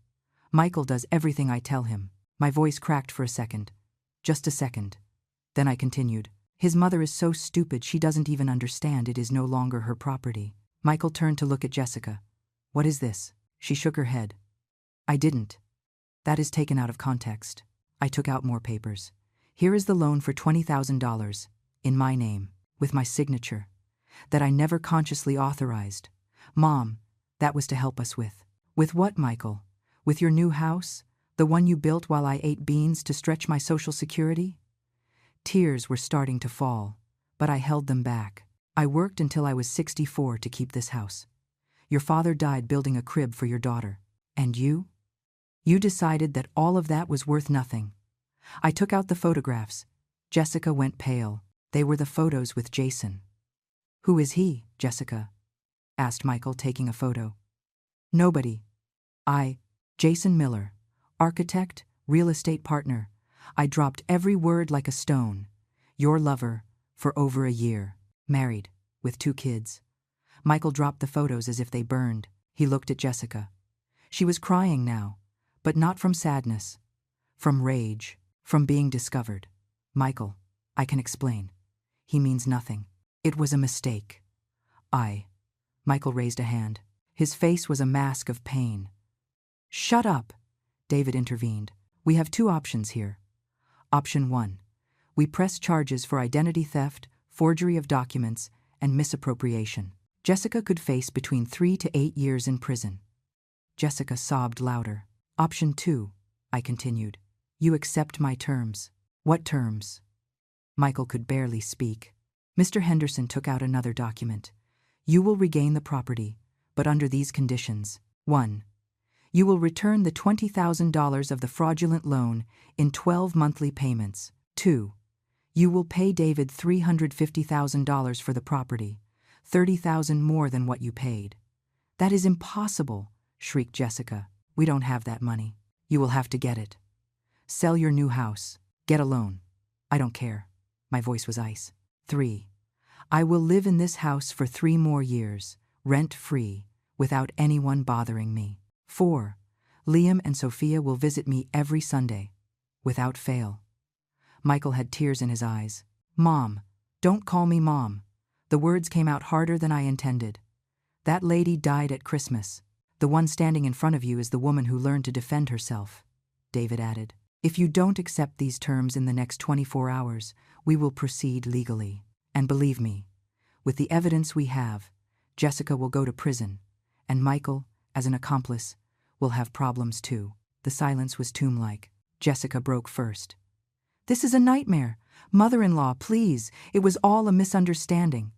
Michael does everything I tell him. My voice cracked for a second. Just a second. Then I continued. His mother is so stupid she doesn't even understand it is no longer her property. Michael turned to look at Jessica. What is this? She shook her head. I didn't. That is taken out of context. I took out more papers. Here is the loan for $20,000, in my name, with my signature, that I never consciously authorized. Mom, that was to help us with. With what, Michael? With your new house? The one you built while I ate beans to stretch my Social Security? Tears were starting to fall, but I held them back. I worked until I was 64 to keep this house. Your father died building a crib for your daughter. And you? You decided that all of that was worth nothing. I took out the photographs. Jessica went pale. They were the photos with Jason. Who is he, Jessica? Asked Michael, taking a photo. Nobody. Jason Miller, architect, real estate partner. I dropped every word like a stone. Your lover, for over a year. Married, with 2 kids. Michael dropped the photos as if they burned. He looked at Jessica. She was crying now, but not from sadness. From rage, from being discovered. Michael, I can explain. He means nothing. It was a mistake. Michael raised a hand. His face was a mask of pain. Shut up, David intervened. We have 2 options here. Option 1. We press charges for identity theft, forgery of documents, and misappropriation. Jessica could face between 3 to 8 years in prison. Jessica sobbed louder. Option 2, I continued. You accept my terms. What terms? Michael could barely speak. Mr. Henderson took out another document. You will regain the property, but under these conditions. 1. You will return the $20,000 of the fraudulent loan in 12 monthly payments. 2. You will pay David $350,000 for the property, $30,000 more than what you paid. That is impossible, shrieked Jessica. We don't have that money. You will have to get it. Sell your new house. Get a loan. I don't care. My voice was ice. 3. I will live in this house for 3 more years, rent-free, without anyone bothering me. 4. Liam and Sophia will visit me every Sunday, without fail. Michael had tears in his eyes. Mom, don't call me Mom. The words came out harder than I intended. That lady died at Christmas. The one standing in front of you is the woman who learned to defend herself, David added. If you don't accept these terms in the next 24 hours, we will proceed legally. And believe me, with the evidence we have, Jessica will go to prison, and Michael, as an accomplice, will have problems too. The silence was tomb-like. Jessica broke first. This is a nightmare. Mother-in-law, please. It was all a misunderstanding.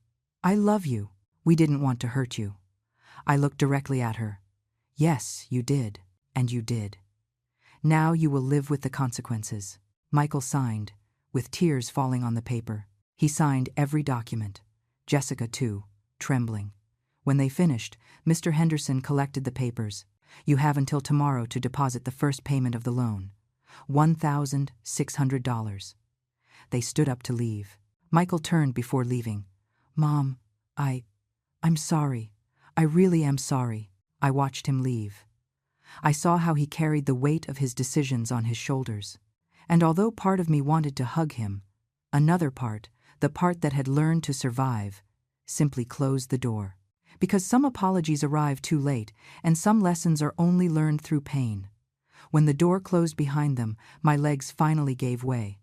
I love you. We didn't want to hurt you. I looked directly at her. Yes, you did. And you did. Now you will live with the consequences. Michael signed, with tears falling on the paper. He signed every document. Jessica, too, trembling. When they finished, Mr. Henderson collected the papers. You have until tomorrow to deposit the first payment of the loan. $1,600. They stood up to leave. Michael turned before leaving. Mom, I'm sorry. I really am sorry. I watched him leave. I saw how he carried the weight of his decisions on his shoulders. And although part of me wanted to hug him, another part, the part that had learned to survive, simply closed the door. Because some apologies arrive too late, and some lessons are only learned through pain. When the door closed behind them, my legs finally gave way.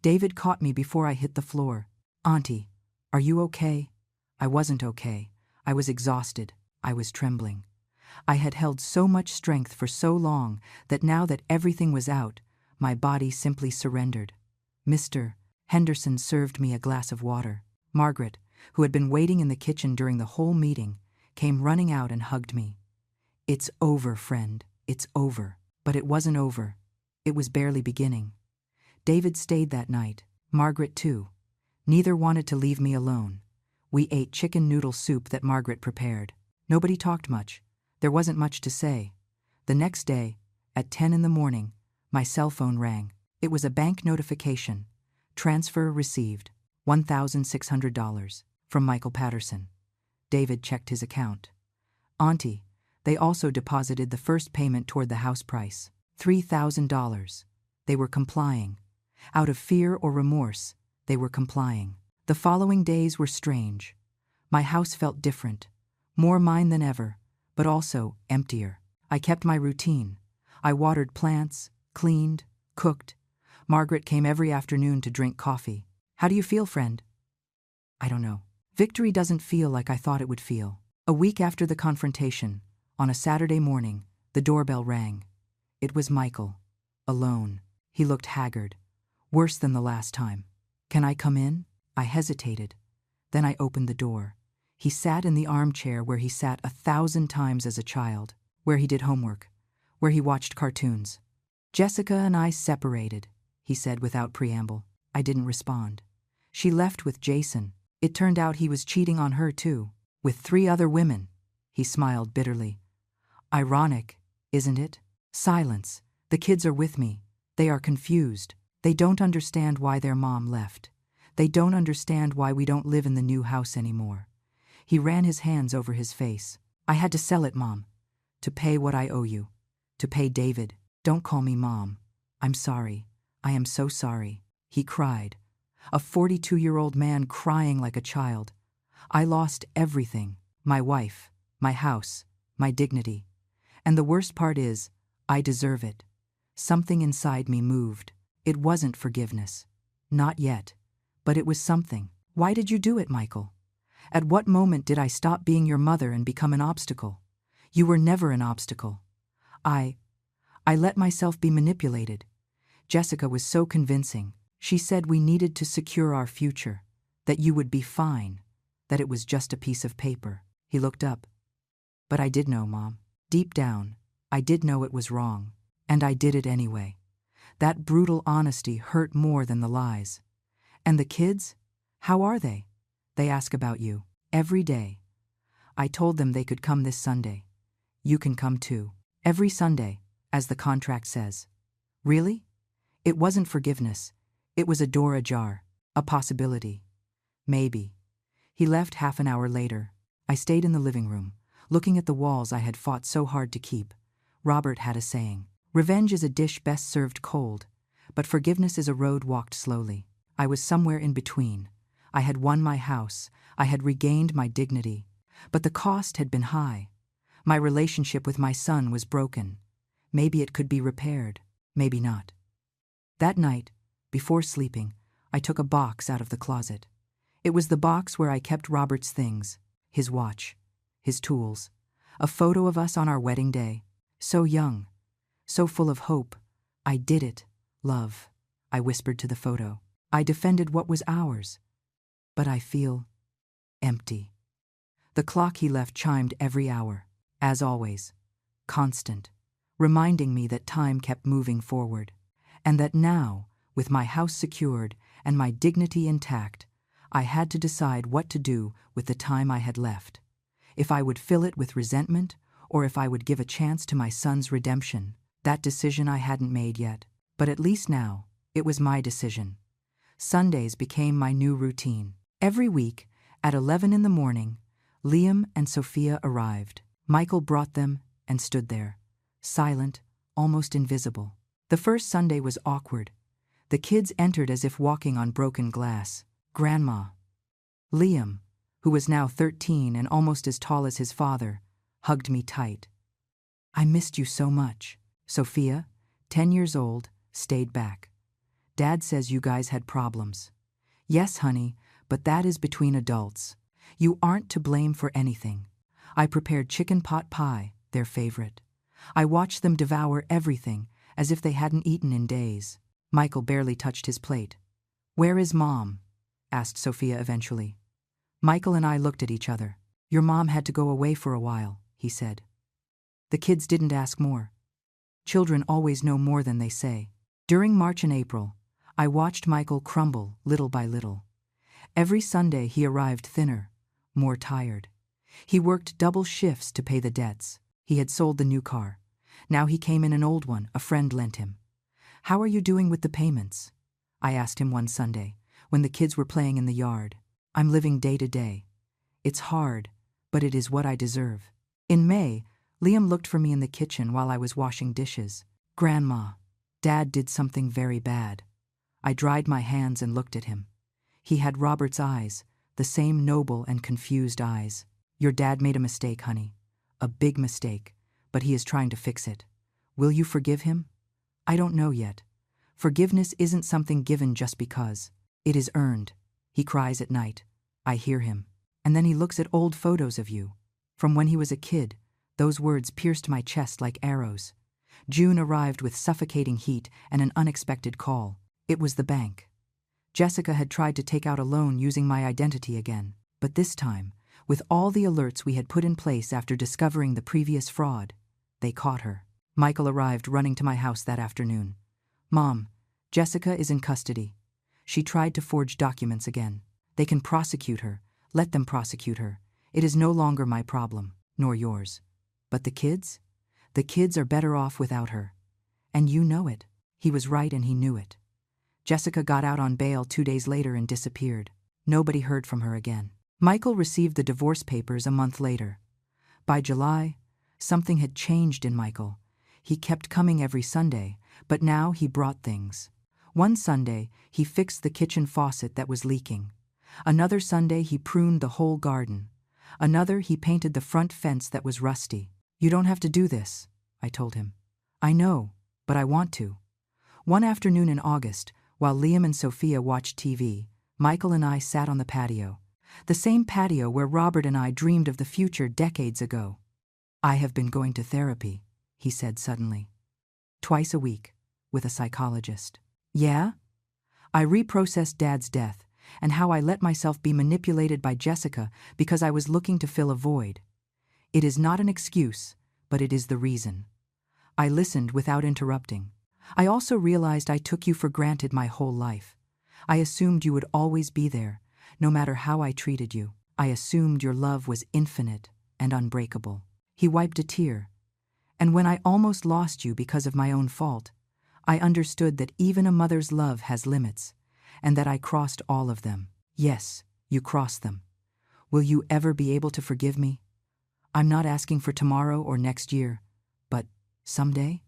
David caught me before I hit the floor. Auntie, are you okay? I wasn't okay. I was exhausted. I was trembling. I had held so much strength for so long that now that everything was out, my body simply surrendered. Mr. Henderson served me a glass of water. Margaret, who had been waiting in the kitchen during the whole meeting, came running out and hugged me. It's over, friend. It's over. But it wasn't over. It was barely beginning. David stayed that night. Margaret, too. Neither wanted to leave me alone. We ate chicken noodle soup that Margaret prepared. Nobody talked much. There wasn't much to say. The next day, at 10 in the morning, my cell phone rang. It was a bank notification. Transfer received. $1,600 from Michael Patterson. David checked his account. Auntie, they also deposited the first payment toward the house price. $3,000. They were complying. Out of fear or remorse, they were complying. The following days were strange. My house felt different. More mine than ever, but also emptier. I kept my routine. I watered plants, cleaned, cooked. Margaret came every afternoon to drink coffee. How do you feel, friend? I don't know. Victory doesn't feel like I thought it would feel. A week after the confrontation, on a Saturday morning, the doorbell rang. It was Michael. Alone. He looked haggard. Worse than the last time. Can I come in? I hesitated. Then I opened the door. He sat in the armchair where he sat 1,000 times as a child, where he did homework, where he watched cartoons. Jessica and I separated, he said without preamble. I didn't respond. She left with Jason. It turned out he was cheating on her too, with 3 other women. He smiled bitterly. Ironic, isn't it? Silence. The kids are with me. They are confused. They don't understand why their mom left. They don't understand why we don't live in the new house anymore. He ran his hands over his face. I had to sell it, Mom. To pay what I owe you. To pay David. Don't call me Mom. I'm sorry. I am so sorry. He cried. A 42-year-old man crying like a child. I lost everything. My wife, my house, my dignity. And the worst part is, I deserve it. Something inside me moved. It wasn't forgiveness. Not yet. But it was something. Why did you do it, Michael? At what moment did I stop being your mother and become an obstacle? You were never an obstacle. I let myself be manipulated. Jessica was so convincing. She said we needed to secure our future, that you would be fine, that it was just a piece of paper. He looked up. But I did know, Mom. Deep down, I did know it was wrong, and I did it anyway. That brutal honesty hurt more than the lies. And the kids? How are they? They ask about you. Every day. I told them they could come this Sunday. You can come too. Every Sunday, as the contract says. Really? It wasn't forgiveness. It was a door ajar. A possibility. Maybe. He left half an hour later. I stayed in the living room, looking at the walls I had fought so hard to keep. Robert had a saying. Revenge is a dish best served cold, but forgiveness is a road walked slowly. I was somewhere in between. I had won my house. I had regained my dignity. But the cost had been high. My relationship with my son was broken. Maybe it could be repaired. Maybe not. That night, before sleeping, I took a box out of the closet. It was the box where I kept Robert's things, his watch, his tools, a photo of us on our wedding day. So young, so full of hope. I did it, love, I whispered to the photo. I defended what was ours. But I feel empty. The clock he left chimed every hour, as always, constant, reminding me that time kept moving forward, and that now, with my house secured and my dignity intact, I had to decide what to do with the time I had left. If I would fill it with resentment, or if I would give a chance to my son's redemption. That decision I hadn't made yet, but at least now, it was my decision. Sundays became my new routine. Every week, at 11 in the morning, Liam and Sophia arrived. Michael brought them and stood there, silent, almost invisible. The first Sunday was awkward. The kids entered as if walking on broken glass. Grandma. Liam, who was now 13 and almost as tall as his father, hugged me tight. I missed you so much. Sophia, 10 years old, stayed back. Dad says you guys had problems. Yes, honey, but that is between adults. You aren't to blame for anything. I prepared chicken pot pie, their favorite. I watched them devour everything, as if they hadn't eaten in days. Michael barely touched his plate. Where is Mom? Asked Sophia eventually. Michael and I looked at each other. Your mom had to go away for a while, he said. The kids didn't ask more. Children always know more than they say. During March and April, I watched Michael crumble little by little. Every Sunday he arrived thinner, more tired. He worked double shifts to pay the debts. He had sold the new car. Now he came in an old one a friend lent him. How are you doing with the payments? I asked him one Sunday, when the kids were playing in the yard. I'm living day to day. It's hard, but it is what I deserve. In May, Liam looked for me in the kitchen while I was washing dishes. Grandma, Dad did something very bad. I dried my hands and looked at him. He had Robert's eyes, the same noble and confused eyes. Your dad made a mistake, honey. A big mistake, but he is trying to fix it. Will you forgive him? I don't know yet. Forgiveness isn't something given just because. It is earned. He cries at night. I hear him. And then he looks at old photos of you. From when he was a kid, those words pierced my chest like arrows. June arrived with suffocating heat and an unexpected call. It was the bank. Jessica had tried to take out a loan using my identity again. But this time, with all the alerts we had put in place after discovering the previous fraud, they caught her. Michael arrived running to my house that afternoon. Mom, Jessica is in custody. She tried to forge documents again. They can prosecute her. Let them prosecute her. It is no longer my problem, nor yours. But the kids? The kids are better off without her. And you know it. He was right and he knew it. Jessica got out on bail 2 days later and disappeared. Nobody heard from her again. Michael received the divorce papers a month later. By July, something had changed in Michael. He kept coming every Sunday, but now he brought things. One Sunday, he fixed the kitchen faucet that was leaking. Another Sunday, he pruned the whole garden. Another, he painted the front fence that was rusty. You don't have to do this, I told him. I know, but I want to. One afternoon in August, while Liam and Sophia watched TV, Michael and I sat on the patio. The same patio where Robert and I dreamed of the future decades ago. I have been going to therapy, he said suddenly. Twice a week, with a psychologist. Yeah? I reprocessed Dad's death and how I let myself be manipulated by Jessica because I was looking to fill a void. It is not an excuse, but it is the reason. I listened without interrupting. I also realized I took you for granted my whole life. I assumed you would always be there, no matter how I treated you. I assumed your love was infinite and unbreakable. He wiped a tear. And when I almost lost you because of my own fault, I understood that even a mother's love has limits, and that I crossed all of them. Yes, you crossed them. Will you ever be able to forgive me? I'm not asking for tomorrow or next year, but someday?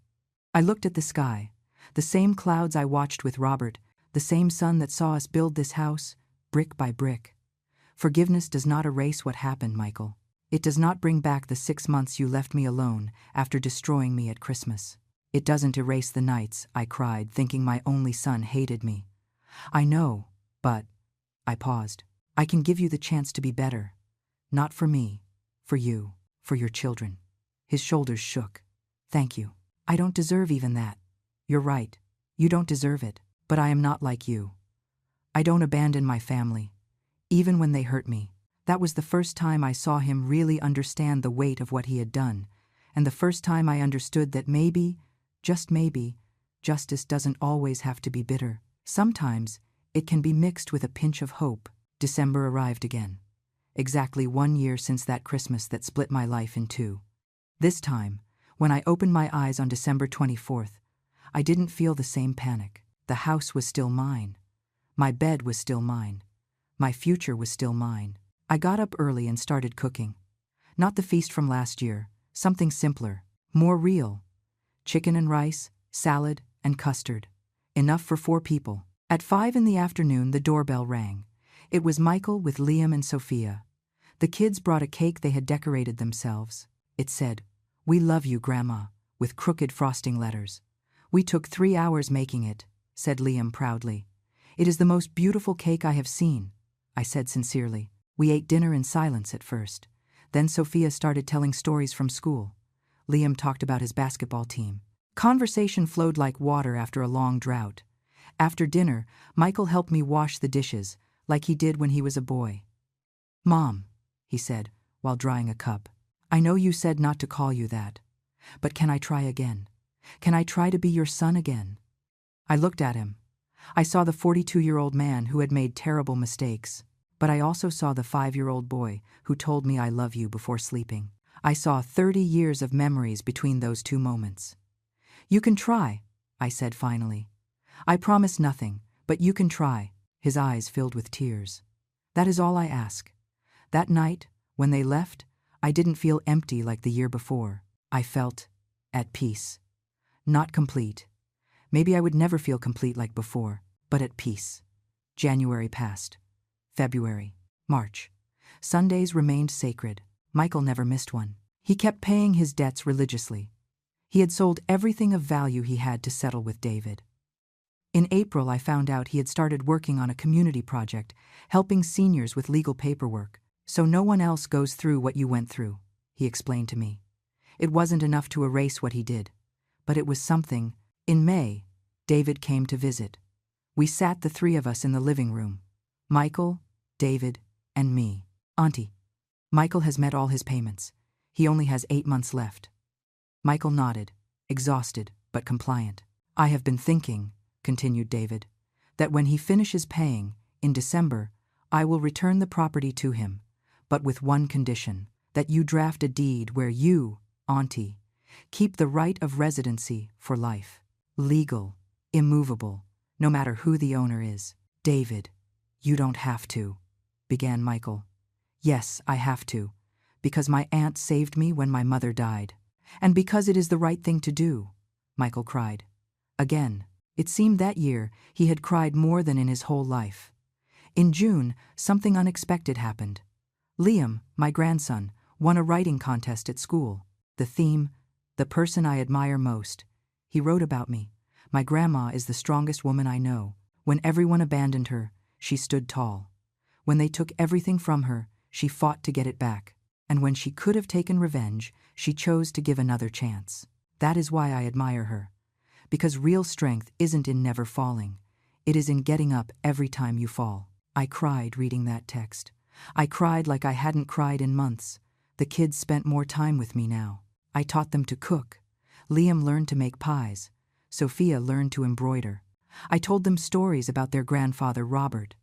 I looked at the sky, the same clouds I watched with Robert, the same sun that saw us build this house, brick by brick. Forgiveness does not erase what happened, Michael. It does not bring back the 6 months you left me alone after destroying me at Christmas. It doesn't erase the nights I cried thinking my only son hated me. I know, but... I paused. I can give you the chance to be better. Not for me, for you, for your children. His shoulders shook. Thank you. I don't deserve even that. You're right. You don't deserve it. But I am not like you. I don't abandon my family, even when they hurt me. That was the first time I saw him really understand the weight of what he had done, and the first time I understood that maybe, just maybe, justice doesn't always have to be bitter. Sometimes it can be mixed with a pinch of hope. December arrived again. Exactly 1 year since that Christmas that split my life in two. This time, when I opened my eyes on December 24th, I didn't feel the same panic. The house was still mine. My bed was still mine. My future was still mine. I got up early and started cooking. Not the feast from last year, something simpler, more real. Chicken and rice, salad, and custard. Enough for 4 people. At 5 in the afternoon, the doorbell rang. It was Michael with Liam and Sophia. The kids brought a cake they had decorated themselves. It said, "We love you, Grandma," with crooked frosting letters. "We took 3 hours making it," said Liam proudly. "It is the most beautiful cake I have seen," I said sincerely. We ate dinner in silence at first. Then Sophia started telling stories from school. Liam talked about his basketball team. Conversation flowed like water after a long drought. After dinner, Michael helped me wash the dishes, like he did when he was a boy. "Mom," he said, while drying a cup, "I know you said not to call you that, but can I try again? Can I try to be your son again?" I looked at him. I saw the 42-year-old man who had made terrible mistakes, but I also saw the 5-year-old boy who told me I love you before sleeping. I saw 30 years of memories between those 2 moments. "You can try," I said finally. "I promise nothing, but you can try." His eyes filled with tears. "That is all I ask." That night, when they left, I didn't feel empty like the year before. I felt at peace. Not complete. Maybe I would never feel complete like before, but at peace. January passed. February. March. Sundays remained sacred. Michael never missed one. He kept paying his debts religiously. He had sold everything of value he had to settle with David. In April, I found out he had started working on a community project, helping seniors with legal paperwork. "So no one else goes through what you went through," he explained to me. It wasn't enough to erase what he did, but it was something. In May, David came to visit. We sat, the 3 of us, in the living room. Michael, David, and me. "Auntie, Michael has met all his payments. He only has 8 months left." Michael nodded, exhausted but compliant. "I have been thinking," continued David, "that when he finishes paying, in December, I will return the property to him, but with one condition, that you draft a deed where you, Auntie, keep the right of residency for life. Legal, immovable, no matter who the owner is." "David, you don't have to," began Michael. "Yes, I have to, because my aunt saved me when my mother died. And because it is the right thing to do," Michael cried. Again. It seemed that year he had cried more than in his whole life. In June, something unexpected happened. Liam, my grandson, won a writing contest at school. The theme, "The person I admire most." He wrote about me. "My grandma is the strongest woman I know. When everyone abandoned her, she stood tall. When they took everything from her, she fought to get it back. And when she could have taken revenge, she chose to give another chance. That is why I admire her. Because real strength isn't in never falling. It is in getting up every time you fall." I cried reading that text. I cried like I hadn't cried in months. The kids spent more time with me now. I taught them to cook. Liam learned to make pies. Sophia learned to embroider. I told them stories about their grandfather Robert.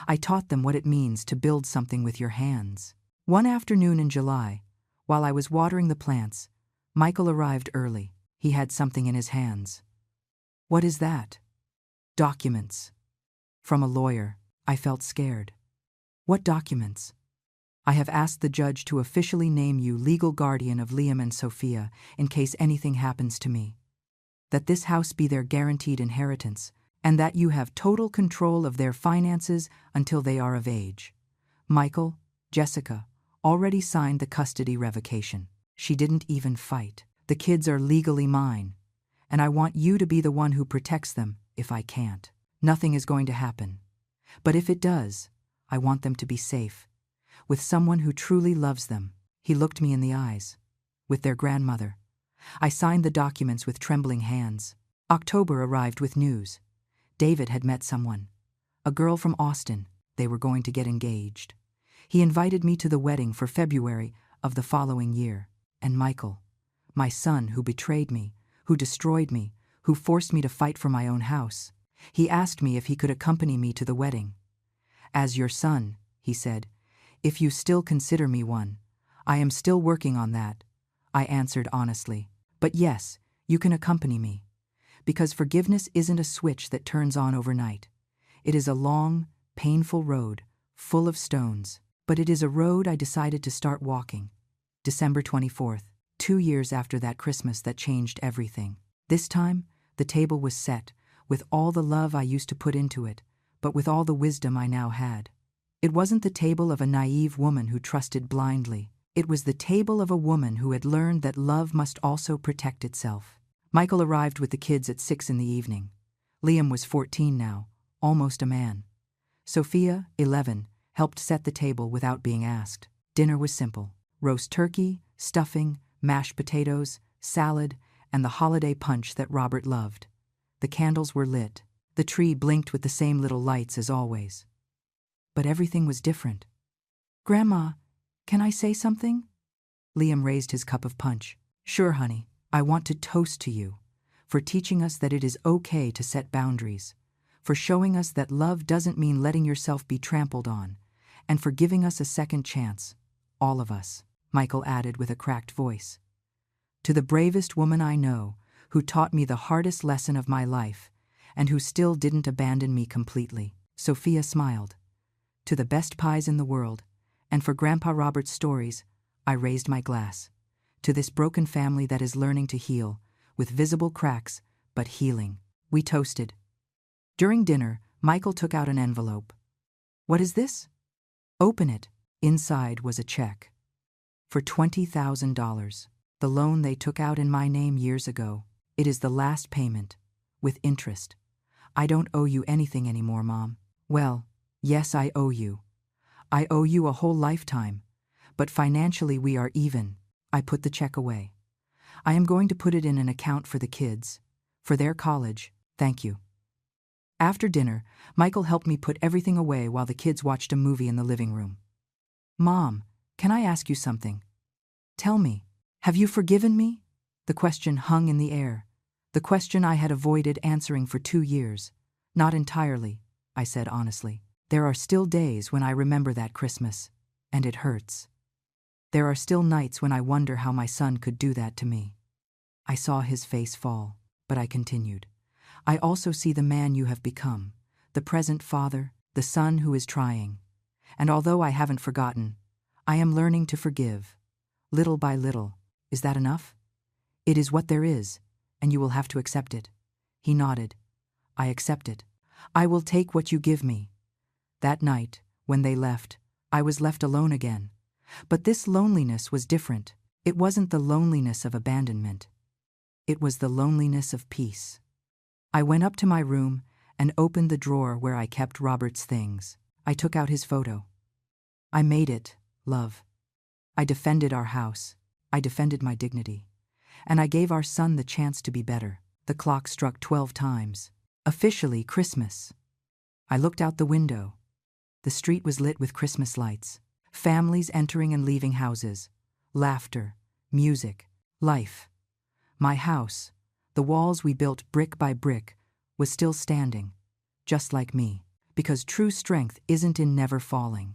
I taught them what it means to build something with your hands. One afternoon in July, while I was watering the plants, Michael arrived early. He had something in his hands. "What is that?" "Documents." "From a lawyer." I felt scared. "What documents?" "I have asked the judge to officially name you legal guardian of Liam and Sophia in case anything happens to me. That this house be their guaranteed inheritance, and that you have total control of their finances until they are of age." Michael, Jessica, already signed the custody revocation. She didn't even fight. "The kids are legally mine, and I want you to be the one who protects them if I can't. Nothing is going to happen. But if it does, I want them to be safe, with someone who truly loves them." He looked me in the eyes. "With their grandmother." I signed the documents with trembling hands. October arrived with news. David had met someone. A girl from Austin. They were going to get engaged. He invited me to the wedding for February of the following year. And Michael, my son who betrayed me, who destroyed me, who forced me to fight for my own house. He asked me if he could accompany me to the wedding. "As your son," he said, "if you still consider me one." "I am still working on that," I answered honestly. "But yes, you can accompany me. Because forgiveness isn't a switch that turns on overnight. It is a long, painful road, full of stones. But it is a road I decided to start walking." December 24th, 2 years after that Christmas that changed everything. This time, the table was set, with all the love I used to put into it, but with all the wisdom I now had. It wasn't the table of a naive woman who trusted blindly. It was the table of a woman who had learned that love must also protect itself. Michael arrived with the kids at 6 in the evening. Liam was 14 now, almost a man. Sophia, 11, helped set the table without being asked. Dinner was simple: roast turkey, stuffing, mashed potatoes, salad, and the holiday punch that Robert loved. The candles were lit. The tree blinked with the same little lights as always. But everything was different. "Grandma, can I say something?" Liam raised his cup of punch. "Sure, honey. I want to toast to you for teaching us that it is okay to set boundaries, for showing us that love doesn't mean letting yourself be trampled on, and for giving us a second chance, all of us," Michael added with a cracked voice. "To the bravest woman I know, who taught me the hardest lesson of my life, and who still didn't abandon me completely." Sophia smiled. "To the best pies in the world, and for Grandpa Robert's stories," I raised my glass. "To this broken family that is learning to heal, with visible cracks, but healing." We toasted. During dinner, Michael took out an envelope. "What is this?" "Open it." Inside was a check. For $20,000. The loan they took out in my name years ago. "It is the last payment, with interest. I don't owe you anything anymore, Mom." "Well, yes, I owe you. I owe you a whole lifetime, but financially we are even." I put the check away. "I am going to put it in an account for the kids, for their college. Thank you." After dinner, Michael helped me put everything away while the kids watched a movie in the living room. "Mom, can I ask you something?" "Tell me. Have you forgiven me?" The question hung in the air. The question I had avoided answering for 2 years. "Not entirely," I said honestly. "There are still days when I remember that Christmas, and it hurts. There are still nights when I wonder how my son could do that to me." I saw his face fall, but I continued. "I also see the man you have become, the present father, the son who is trying. And although I haven't forgotten, I am learning to forgive, little by little. Is that enough?" "It is what there is, and you will have to accept it." He nodded. "I accept it. I will take what you give me." That night, when they left, I was left alone again. But this loneliness was different. It wasn't the loneliness of abandonment. It was the loneliness of peace. I went up to my room and opened the drawer where I kept Robert's things. I took out his photo. I made it, love. I defended our house. I defended my dignity. And I gave our son the chance to be better. The clock struck 12 times. Officially Christmas. I looked out the window. The street was lit with Christmas lights. Families entering and leaving houses. Laughter, music, life. My house, the walls we built brick by brick, was still standing, just like me. Because true strength isn't in never falling.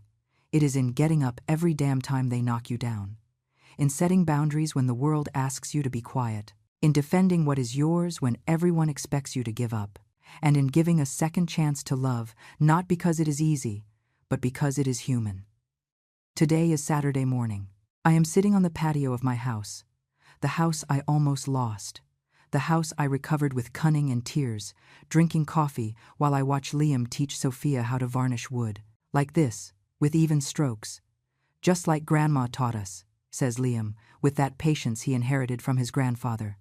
It is in getting up every damn time they knock you down. In setting boundaries when the world asks you to be quiet. In defending what is yours when everyone expects you to give up. And in giving a second chance to love, not because it is easy, but because it is human. Today is Saturday morning. I am sitting on the patio of my house. The house I almost lost. The house I recovered with cunning and tears, drinking coffee while I watch Liam teach Sophia how to varnish wood. Like this, with even strokes. Just like Grandma taught us, says Liam, with that patience he inherited from his grandfather.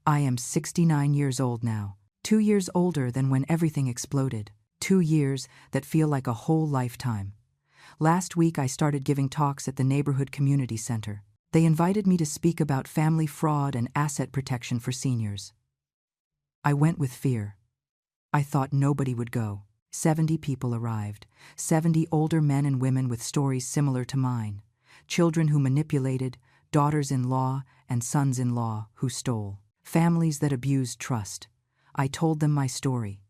I am 69 years old now, 2 years older than when everything exploded, 2 years that feel like a whole lifetime. Last week I started giving talks at the neighborhood community center. They invited me to speak about family fraud and asset protection for seniors. I went with fear. I thought nobody would go. 70 people arrived, 70 older men and women with stories similar to mine, children who manipulated, daughters-in-law and sons-in-law who stole, families that abused trust. I told them my story,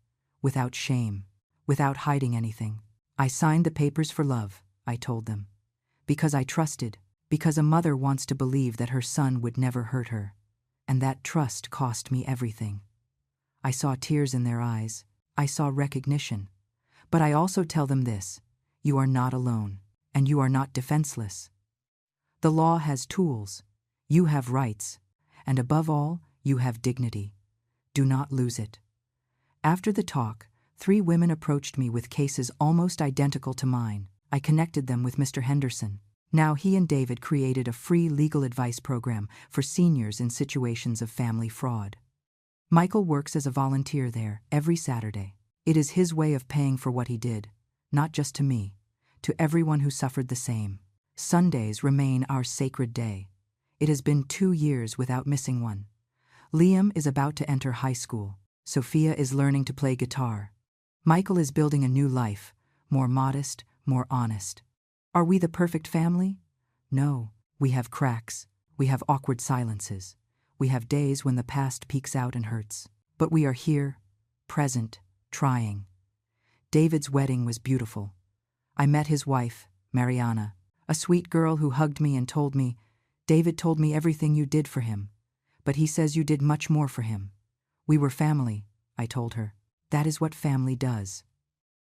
without shame, without hiding anything. I signed the papers for love, I told them, because I trusted. Because a mother wants to believe that her son would never hurt her, and that trust cost me everything. I saw tears in their eyes, I saw recognition, but I also tell them this: you are not alone, and you are not defenseless. The law has tools, you have rights, and above all, you have dignity. Do not lose it. After the talk, 3 women approached me with cases almost identical to mine. I connected them with Mr. Henderson. Now he and David created a free legal advice program for seniors in situations of family fraud. Michael works as a volunteer there every Saturday. It is his way of paying for what he did, not just to me, to everyone who suffered the same. Sundays remain our sacred day. It has been 2 years without missing one. Liam is about to enter high school. Sophia is learning to play guitar. Michael is building a new life, more modest, more honest. Are we the perfect family? No, we have cracks, we have awkward silences, we have days when the past peeks out and hurts. But we are here, present, trying. David's wedding was beautiful. I met his wife, Mariana, a sweet girl who hugged me and told me, "David told me everything you did for him, but he says you did much more for him." We were family, I told her. That is what family does.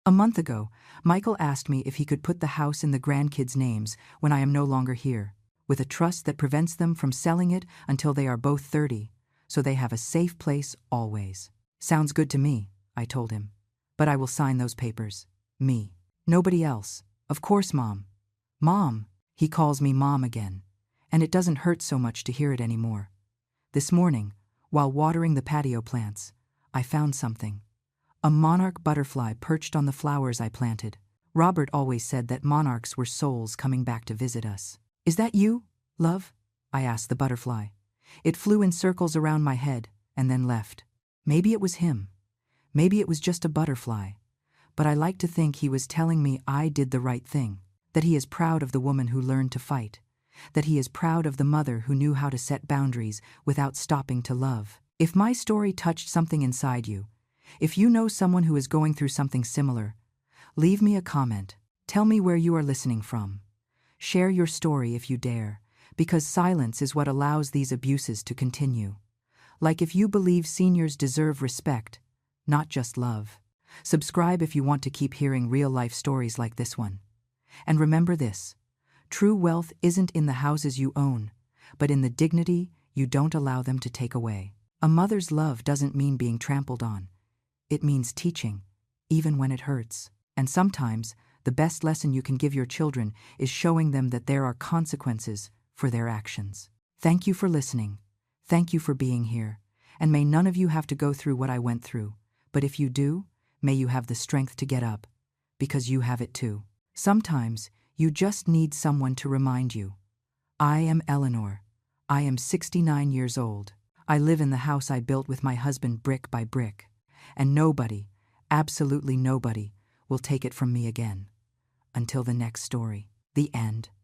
A month ago, Michael asked me if he could put the house in the grandkids' names when I am no longer here, with a trust that prevents them from selling it until they are both 30, so they have a safe place always. Sounds good to me, I told him. But I will sign those papers. Me. Nobody else. Of course, Mom. Mom. He calls me Mom again, and it doesn't hurt so much to hear it anymore. This morning, while watering the patio plants, I found something. A monarch butterfly perched on the flowers I planted. Robert always said that monarchs were souls coming back to visit us. "Is that you, love?" I asked the butterfly. It flew in circles around my head and then left. Maybe it was him. Maybe it was just a butterfly. But I like to think he was telling me I did the right thing, that he is proud of the woman who learned to fight, that he is proud of the mother who knew how to set boundaries without stopping to love. If my story touched something inside you, if you know someone who is going through something similar, leave me a comment. Tell me where you are listening from. Share your story if you dare, because silence is what allows these abuses to continue. Like if you believe seniors deserve respect, not just love. Subscribe if you want to keep hearing real-life stories like this one. And remember this: true wealth isn't in the houses you own, but in the dignity you don't allow them to take away. A mother's love doesn't mean being trampled on. It means teaching, even when it hurts. And sometimes, the best lesson you can give your children is showing them that there are consequences for their actions. Thank you for listening. Thank you for being here. And may none of you have to go through what I went through. But if you do, may you have the strength to get up, because you have it too. Sometimes, you just need someone to remind you. I am Eleanor. I am 69 years old. I live in the house I built with my husband brick by brick. And nobody, absolutely nobody, will take it from me again. Until the next story. The end.